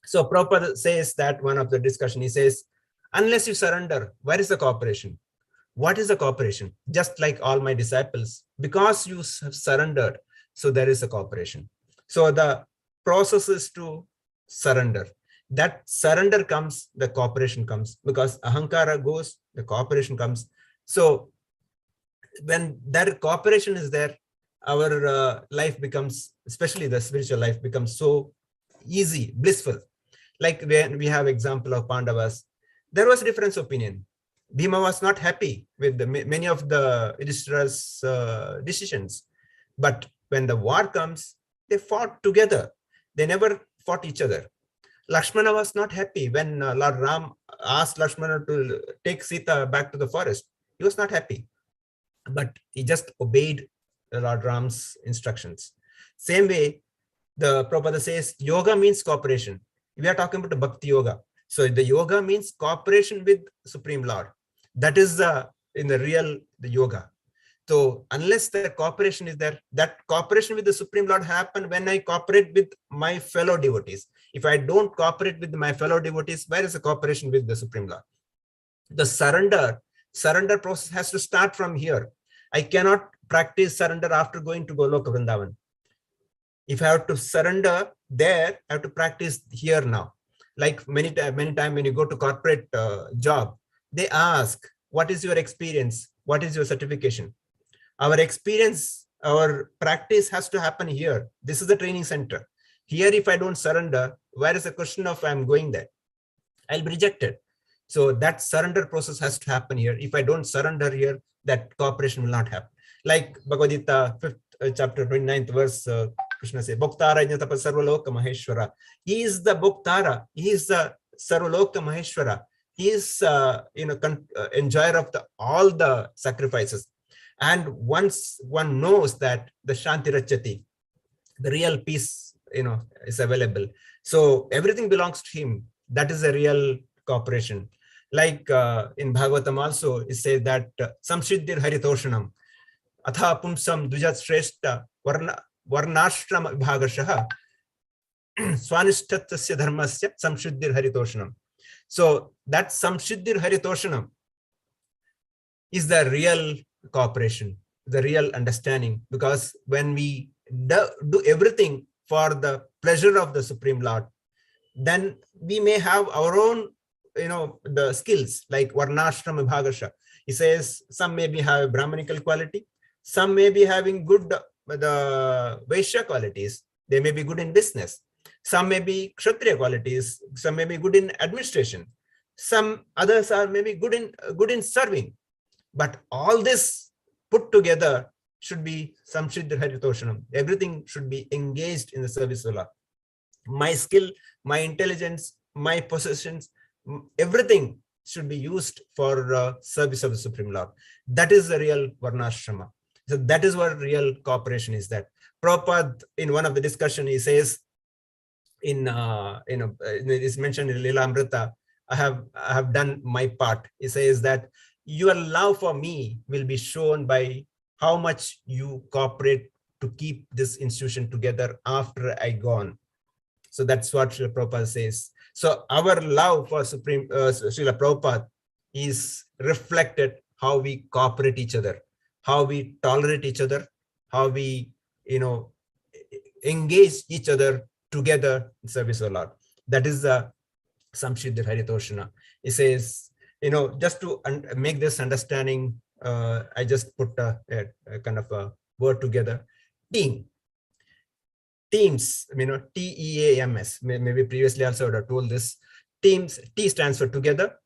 So Prabhupada says that one of the discussion, he says, unless you surrender, where is the cooperation? What is the cooperation? Just like all my disciples, because you have surrendered, so there is a cooperation. So the process is to surrender. That surrender comes, the cooperation comes, because ahankara goes, the cooperation comes. So when that cooperation is there, our life becomes, especially the spiritual life, becomes so easy, blissful. Like when we have example of Pandavas, there was difference opinion. Bhima was not happy with many of the Yudhishthira's decisions. But when the war comes, they fought together. They never fought each other. Lakshmana was not happy when Lord Ram asked Lakshmana to take Sita back to the forest. He was not happy, but he just obeyed Lord Ram's instructions. Same way, the Prabhupada says, yoga means cooperation. We are talking about the bhakti yoga. So the yoga means cooperation with Supreme Lord. That is the yoga. So unless the cooperation is there, that cooperation with the Supreme Lord happens when I cooperate with my fellow devotees. If I don't cooperate with my fellow devotees, where is the cooperation with the Supreme Lord? The surrender process has to start from here. I cannot practice surrender after going to Goloka Vrindavan. If I have to surrender there, I have to practice here now. Like many times when you go to corporate job, they ask, what is your experience? What is your certification? Our experience, our practice has to happen here. This is the training center. Here, if I don't surrender, where is the question of I'm going there? I'll be rejected. So that surrender process has to happen here. If I don't surrender here, that cooperation will not happen. Like Bhagavad Gita, 5th chapter, 29th verse, Krishna says, Bhoktara Jnatapa Sarvaloka Maheshwara. He is the Bhoktara. He is the Sarvaloka Maheshwara. He is enjoyer of all the sacrifices. And once one knows that the Shanti Rachati, the real peace, is available. So everything belongs to him. That is a real cooperation. Like in Bhagavatam also, it says that Samsiddhir Haritoshanam, Atha Pumsam Dujat Shrestha Varnashrama Bhagashaha Swanishtatasya Dharmasya Samsiddhir Haritoshanam. So that Samsiddhir Haritoshanam is the real cooperation, the real understanding, because when we do everything for the pleasure of the Supreme Lord, then we may have our own, the skills like Varnashrama Bhagasha. He says some may be have Brahmanical quality, some may be having good the Vaishya qualities. They may be good in business. Some may be Kshatriya qualities. Some may be good in administration. Some others are maybe good in serving. But all this put together should be Samsiddhir Haritoshanam. Everything should be engaged in the service of Allah. My skill, my intelligence, my possessions, everything should be used for service of the Supreme Lord. That is the real Varnashrama. So that is what real cooperation is. That Prabhupada, in one of the discussion, he says, it is mentioned in Lila Amrita, I have done my part. He says that your love for me will be shown by how much you cooperate to keep this institution together after I gone. So that's what Srila Prabhupada says. So our love for Supreme Srila Prabhupada is reflected how we cooperate each other, how we tolerate each other, how we engage each other together in service of the Lord. That is the Samshiddha Haritoshana. It says, just to make this understanding, I just put a kind of a word together. Team. Teams, TEAMS. Maybe previously also I would have told this. Teams, T stands for together,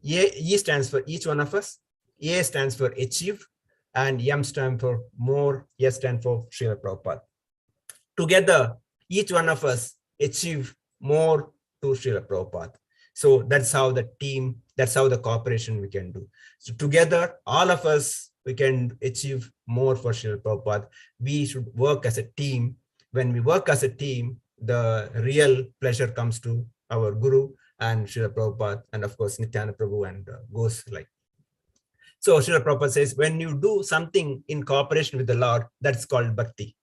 E stands for each one of us, A stands for achieve, and M stands for more, S stands for Srila Prabhupada. Together, each one of us achieve more to Srila Prabhupada. So that's how the team, that's how the cooperation we can do. So together, all of us, we can achieve more for Srila Prabhupada. We should work as a team. When we work as a team, the real pleasure comes to our Guru and Srila Prabhupada, and of course, Nityananda Prabhu, and goes like. So Srila Prabhupada says, when you do something in cooperation with the Lord, that's called bhakti.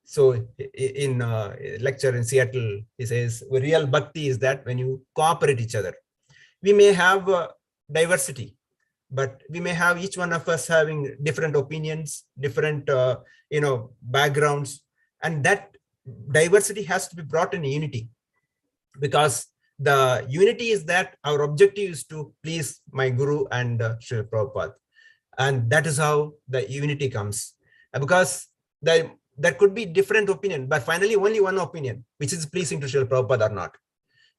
So in a lecture in Seattle, he says, real bhakti is that when you cooperate each other. We may have diversity, but we may have each one of us having different opinions, different backgrounds, and that diversity has to be brought in unity, because the unity is that our objective is to please my Guru and Srila Prabhupada, and that is how the unity comes. Because there could be different opinion, but finally only one opinion, which is pleasing to Srila Prabhupada or not.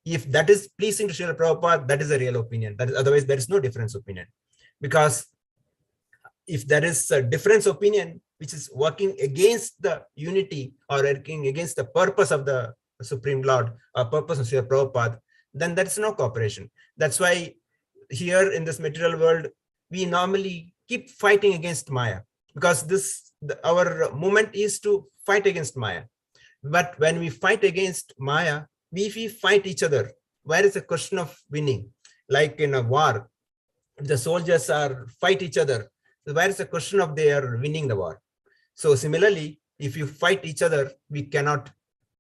If that is pleasing to Srila Prabhupada, that is a real opinion. That is, otherwise there is no difference opinion. Because if there is a difference opinion which is working against the unity or working against the purpose of the Supreme Lord or purpose of Srila Prabhupada, then there is no cooperation. That's why here in this material world, we normally keep fighting against Maya, because our movement is to fight against Maya. But when we fight against Maya, we fight each other. Where is the question of winning? Like in a war, the soldiers fight each other. Where is the question of they are winning the war? So similarly, if you fight each other, we cannot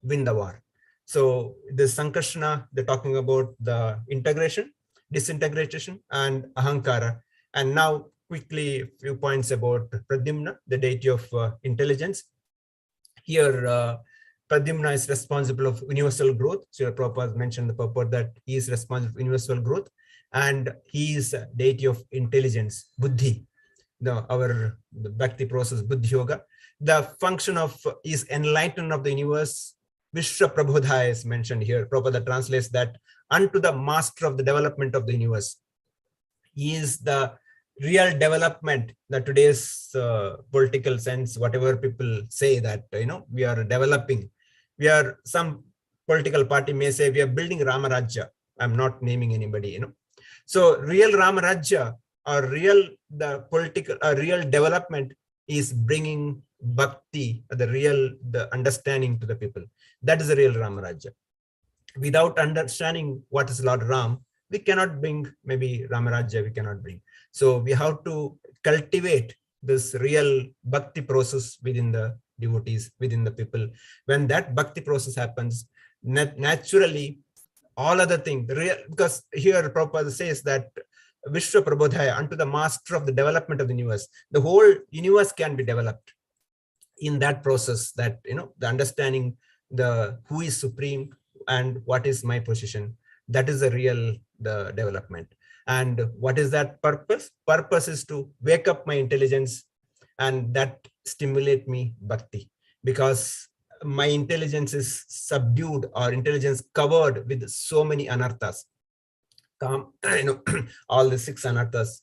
win the war. So the Sankarshana, they're talking about the integration, disintegration, and ahankara. And now quickly a few points about Pradyumna, the deity of intelligence. Here, Pradyumna is responsible of universal growth. So Prabhupada mentioned the purport that he is responsible for universal growth, and he is a deity of intelligence, buddhi. The bhakti process, buddhi yoga. The function of is enlightenment of the universe. Vishwa Prabodhaya is mentioned here. Prabhupada translates that unto the master of the development of the universe. He is the real development, that today's political sense, whatever people say that, we are developing. We are, some political party may say we are building Ramarajya. I'm not naming anybody, So real Ramarajya or real development is bringing bhakti, the understanding to the people. That is the real Ramarajya. Without understanding what is Lord Ram, we cannot bring maybe Ramarajya, we cannot bring. So we have to cultivate this real bhakti process within the devotees, within the people. When that bhakti process happens, naturally, all other things, because here Prabhupada says that Vishwa Prabodhaya, unto the master of the development of the universe, the whole universe can be developed in that process, that, the understanding the who is supreme and what is my position. That is the development. And what is that purpose? Purpose is to wake up my intelligence, and that stimulate me bhakti, because my intelligence is subdued or intelligence covered with so many anarthas. All the 6 anarthas,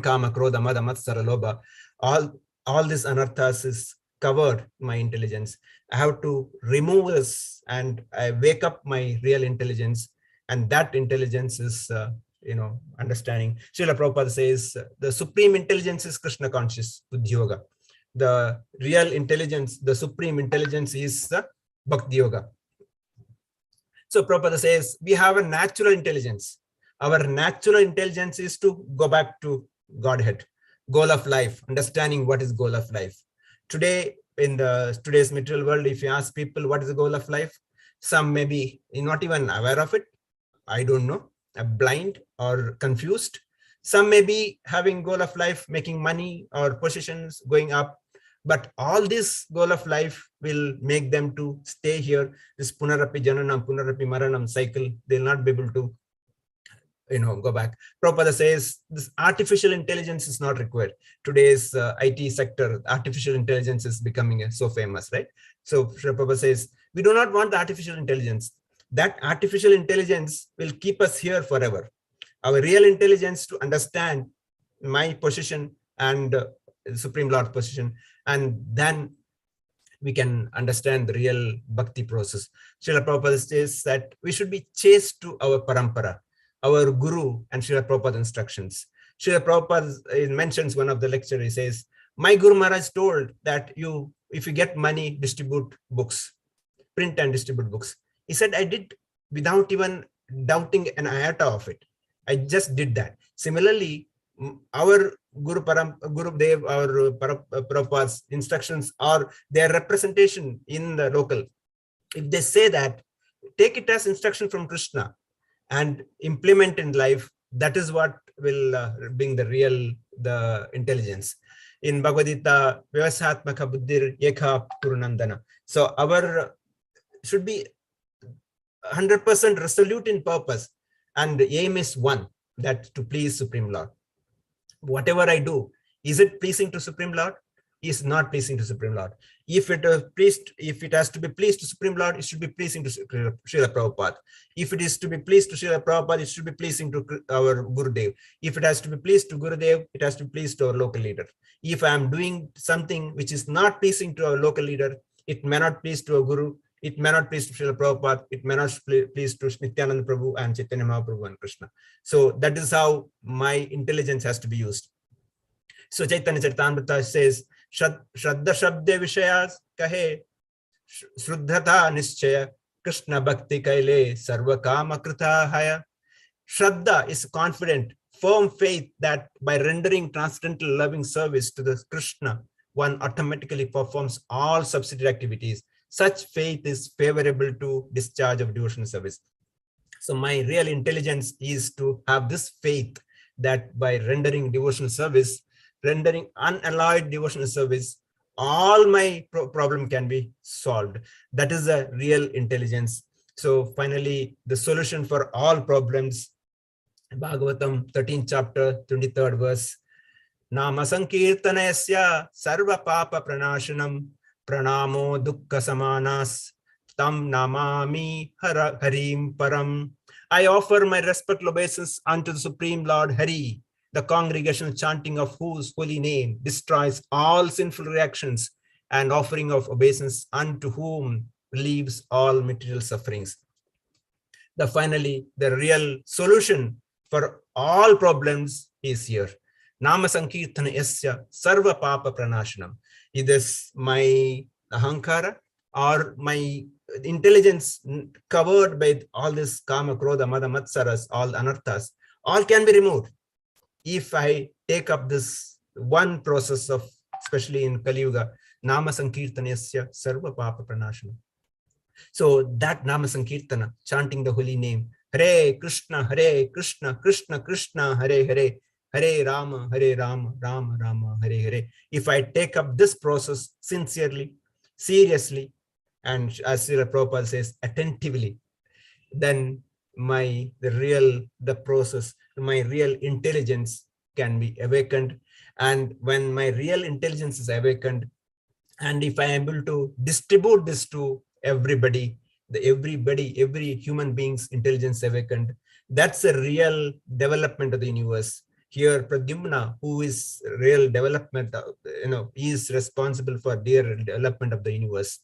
kama, krodha, mada, matsara, lobha, all these anarthas is cover my intelligence. I have to remove this and I wake up my real intelligence. And that intelligence is, understanding. Srila Prabhupada says the supreme intelligence is Krishna conscious, Buddhi Yoga. The real intelligence, the supreme intelligence is the Bhakti Yoga. So Prabhupada says we have a natural intelligence. Our natural intelligence is to go back to Godhead, goal of life, understanding what is goal of life. Today, in today's material world, if you ask people what is the goal of life, some may be not even aware of it. I don't know, blind or confused. Some may be having goal of life, making money or positions, going up. But all this goal of life will make them to stay here. This punarapi jananam, punarapi maranam cycle, they'll not be able to go back. Prabhupada says this artificial intelligence is not required. Today's IT sector, artificial intelligence is becoming so famous, right? So Prabhupada says, we do not want the artificial intelligence. That artificial intelligence will keep us here forever. Our real intelligence to understand my position and Supreme Lord's position, and then we can understand the real bhakti process. Srila Prabhupada says that we should be chaste to our parampara, our guru and Srila Prabhupada instructions. Srila Prabhupada mentions one of the lecture, he says, my Guru Maharaj told that if you get money, distribute books, print and distribute books. He said, I did without even doubting an iota of it. I just did that. Similarly, our Gurudev, our Prabhupada's instructions or their representation in the local, if they say that, take it as instruction from Krishna and implement in life, that is what will bring the intelligence. In Bhagavad Gita, Vyavasatmaka Buddhir Ekha Purunandana. So our should be 100% resolute in purpose, and the aim is one, that to please Supreme Lord. Whatever I do, is it pleasing to Supreme Lord? Is not pleasing to Supreme Lord. If it has to be pleased to Supreme Lord, it should be pleasing to Srila Prabhupada. If it is to be pleased to Srila Prabhupada, it should be pleasing to our Gurudev. If it has to be pleased to Gurudev, it has to be pleased to our local leader. If I am doing something which is not pleasing to our local leader, it may not please to a Guru, it may not please to Srila Prabhupada, it may not please to Nityananda Prabhu and Chaitanya Mahaprabhu and Krishna. So that is how my intelligence has to be used. So Chaitanya Charitamrita says, Shraddha Shabde Vishayas Kahe Shruddhata Nischaya Krishna Bhakti Kaile Sarva Kama Krita Haya. Shraddha is confident, firm faith that by rendering transcendental loving service to the Krishna, one automatically performs all subsidiary activities. Such faith is favorable to discharge of devotional service. So my real intelligence is to have this faith that by rendering devotional service, rendering unalloyed devotional service, all my problem can be solved. That is a real intelligence. So finally, the solution for all problems, Bhagavatam 13th chapter, 23rd verse, Nama Sankirtanasya Sarva Papa Pranashanam Pranamo Dukkha Samanas Tam Namami Harim Param. I offer my respectful obeisance unto the Supreme Lord Hari, the congregational chanting of whose holy name destroys all sinful reactions, and offering of obeisance unto whom relieves all material sufferings. Finally, the real solution for all problems is here. Nama Sankirtana Yasya Sarva Papa Pranashanam. Is my ahankara or my intelligence covered by all this kama, krodha, mada, matsaras, all anarthas, all can be removed if I take up this one process of, especially in Kali Yuga, Nama Sankirtana Yasya Sarva Papa Pranashanam. So that Nama Sankirtana, chanting the holy name, Hare Krishna, Krishna Krishna, Hare Hare, Hare Rama, Rama Rama, Hare Hare. If I take up this process sincerely, seriously, and as Srila Prabhupada says, attentively, then the process, my real intelligence can be awakened. And when my real intelligence is awakened, and if I am able to distribute this to everybody, every human being's intelligence awakened, that's a real development of the universe. here Pradyumna, who is real development, he is responsible for their development of the universe,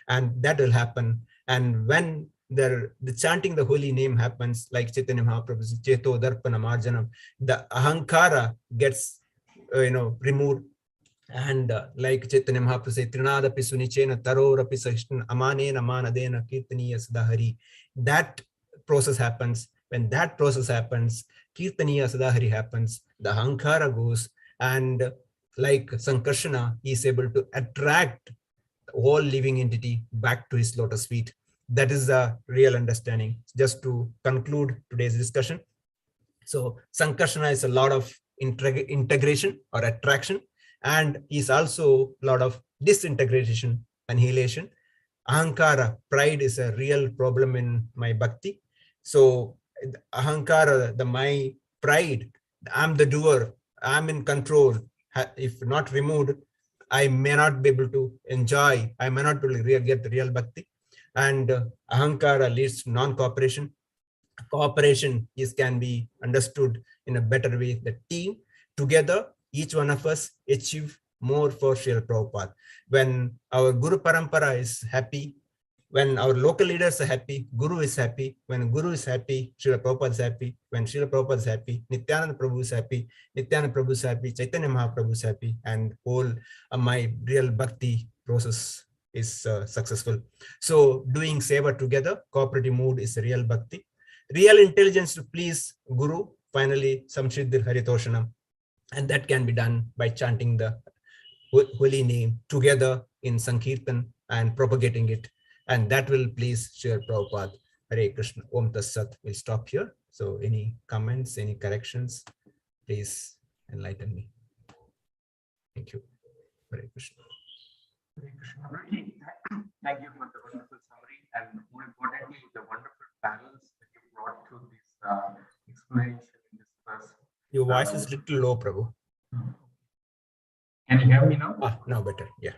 and that will happen. And when the chanting the holy name happens, like Chaitanya Mahaprabhu's Cheto Darpana Marjanam, the ahankara gets removed. And like Chaitanya Mahaprabhu says, Trinadapi Sunichena Tarorapi Sahishtan Amanena Manadena Kirtaniya Sadahari. That process happens. When that process happens, Kirtaniya Sadahari happens, the ahankara goes, and like Sankarshana, he is able to attract all living entity back to his lotus feet. That is the real understanding. Just to conclude today's discussion. So Sankarshana is a lot of integration or attraction, and is also a lot of disintegration, annihilation. Ahankara, pride, is a real problem in my bhakti. So ahankara, my pride, I'm the doer, I'm in control. If not removed, I may not be able to enjoy, I may not be able to get the real bhakti. And ahankara leads to non-cooperation. Cooperation can be understood in a better way. The team together, each one of us achieve more for Srila Prabhupada. When our Guru Parampara is happy, when our local leaders are happy, Guru is happy. When Guru is happy, Srila Prabhupada is happy. When Srila Prabhupada is happy, Nityananda Prabhu is happy. Nityananda Prabhu is happy. Chaitanya Mahaprabhu is happy. And whole my real bhakti process is successful. So doing seva together, cooperative mood is real bhakti. Real intelligence to please Guru, finally Samshiddhir Haritoshanam. And that can be done by chanting the holy name together in Sankirtan and propagating it. And that will please Srila Prabhupada. Hare Krishna. Om Tassat. We'll stop here. So any comments, any corrections, please enlighten me. Thank you. Hare Krishna. Hare Krishna. Thank you for the wonderful summary, and more importantly, the wonderful panels that you brought to this explanation in this class. Your voice is little low, Prabhu. Can you hear me now? Now better. Yeah.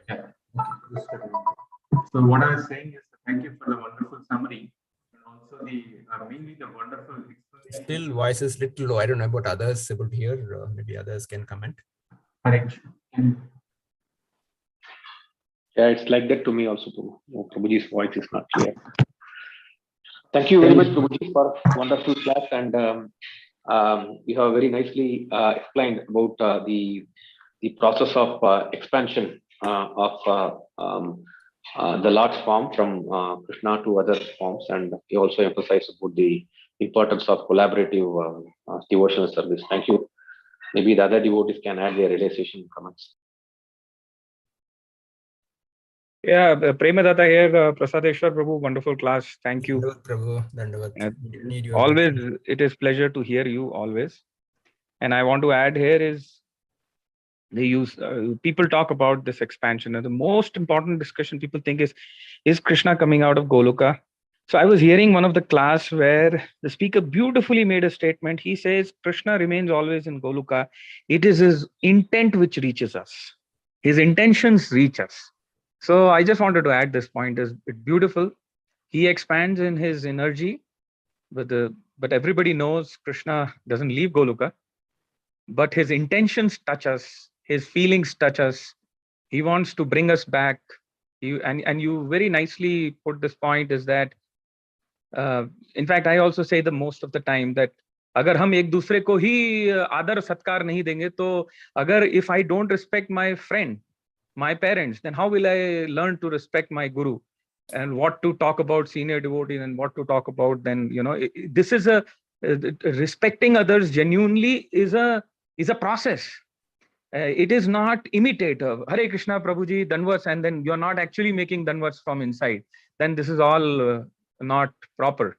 So what I was saying is thank you for the wonderful summary, and also the mainly the wonderful explanation. Still voice is little low. I don't know about others able to hear. Maybe others can comment. Correct. Yeah, it's like that to me also. Prabhuji's voice is not clear. Thank you very much, Prabhuji, for wonderful class, and you have very nicely explained about the process of expansion of the Lord's form from Krishna to other forms, and you also emphasized about the importance of collaborative devotional service. Thank you. Maybe the other devotees can add their realization comments. Yeah, Premadatta here, Prasadeshwar Prabhu, wonderful class. Thank you. Dandavad, Prabhu. Dandavad. Always, it is pleasure to hear you always. And I want to add here is they use people talk about this expansion, and the most important discussion people think is Krishna coming out of Goloka? So I was hearing one of the class where the speaker beautifully made a statement. He says Krishna remains always in Goloka. It is his intent which reaches us. His intentions reach us. So I just wanted to add this point. Is it beautiful? He expands in his energy, but everybody knows Krishna doesn't leave Goloka. But his intentions touch us. His feelings touch us. He wants to bring us back. And you very nicely put this point is that, in fact, I also say the most of the time that अगर हम एक दूसरे को ही आदर सत्कार नहीं देंगे तो अगर if I don't respect my friend, my parents, then how will I learn to respect my guru and what to talk about senior devotees and what to talk about then, this is respecting others genuinely is a process. It is not imitative. Hare Krishna Prabhuji, Danvats, and then you're not actually making Danvats from inside. Then this is all not proper.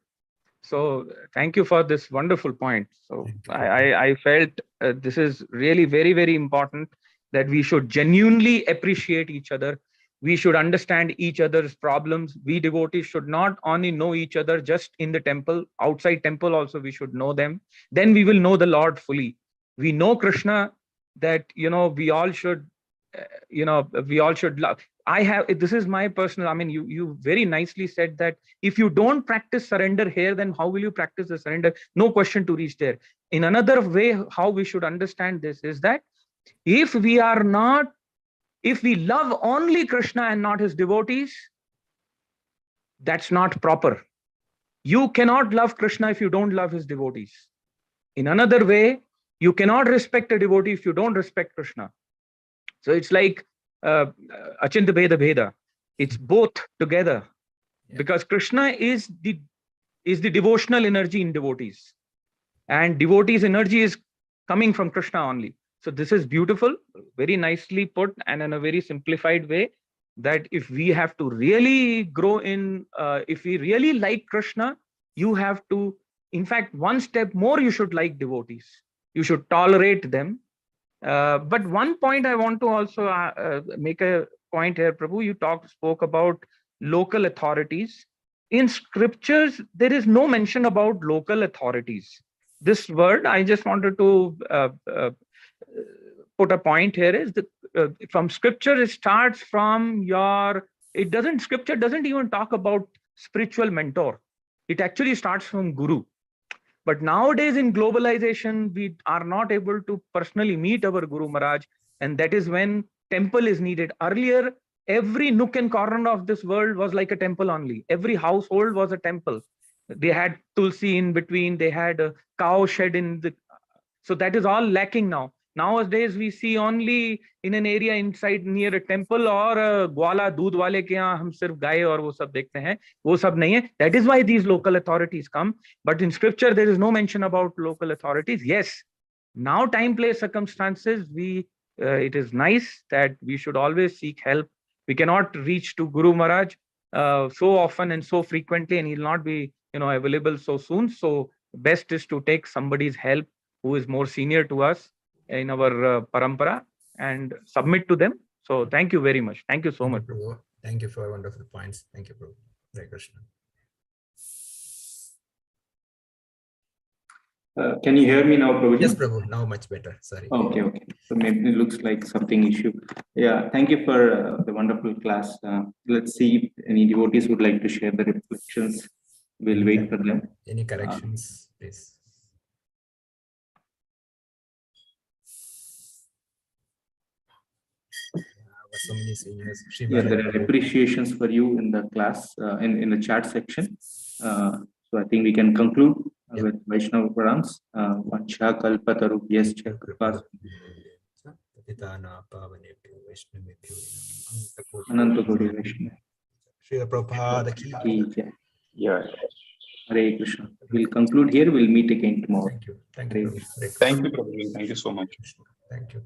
So thank you for this wonderful point. So I felt this is really very, very important that we should genuinely appreciate each other. We should understand each other's problems. We devotees should not only know each other just in the temple, outside temple also we should know them. Then we will know the Lord fully. We know Krishna that, we all should, love. This is my personal, you very nicely said that if you don't practice surrender here, then how will you practice the surrender? No question to reach there. in another way, how we should understand this is that if we love only Krishna and not his devotees, that's not proper. You cannot love Krishna if you don't love his devotees. In another way, you cannot respect a devotee if you don't respect Krishna. So it's like Achinta Bheda Bheda. It's both together, because Krishna is the devotional energy in devotees, and devotees' energy is coming from Krishna only. So this is beautiful, very nicely put, and in a very simplified way, that if we have to really grow in, if we really like Krishna, you have to, in fact, one step more, you should like devotees. You should tolerate them. But one point I want to also make a point here, Prabhu. You spoke about local authorities. In scriptures, there is no mention about local authorities. This word, I just wanted to put a point here, is that from scripture, it starts from scripture doesn't even talk about spiritual mentor. It actually starts from guru. But nowadays in globalization, we are not able to personally meet our Guru Maharaj, and that is when temple is needed. Earlier, every nook and corner of this world was like a temple only. Every household was a temple. They had tulsi in between, they had a cow shed so that is all lacking now. Nowadays, we see only in an area inside near a temple or a gwala, doodh wale ke yahan hum sirf gaye aur wo sab dekhte hain. Wo sab nahi hai. That is why these local authorities come. But in scripture, there is no mention about local authorities. Yes, now time, place, circumstances, it is nice that we should always seek help. We cannot reach to Guru Maharaj so often and so frequently, and he'll not be available so soon. So best is to take somebody's help who is more senior to us in our parampara and submit to them. So thank you very much. Thank you so much. Prabhu. Thank you for wonderful points. Thank you, Prabhu. Hare Krishna. Can you hear me now, Prabhuji? Yes, Prabhu. Now much better. Sorry. Okay. So maybe it looks like something issue. Yeah, thank you for the wonderful class. Let's see if any devotees would like to share the reflections. We'll wait for them. Any corrections, please? So many seniors. Shiva, Yeah, there are appreciations for you in the class, in the chat section. So I think we can conclude with Vaishnava Purans. Vancha kalpatarubhyascha kripas Ananta Koti Vaishnava. Srila Prabhupada ki. Yeah. Hare Krishna. We'll conclude here. We'll meet again tomorrow. Thank you. Thank you, Prabhu. Thank you, Prabhu. Thank you so much. Thank you.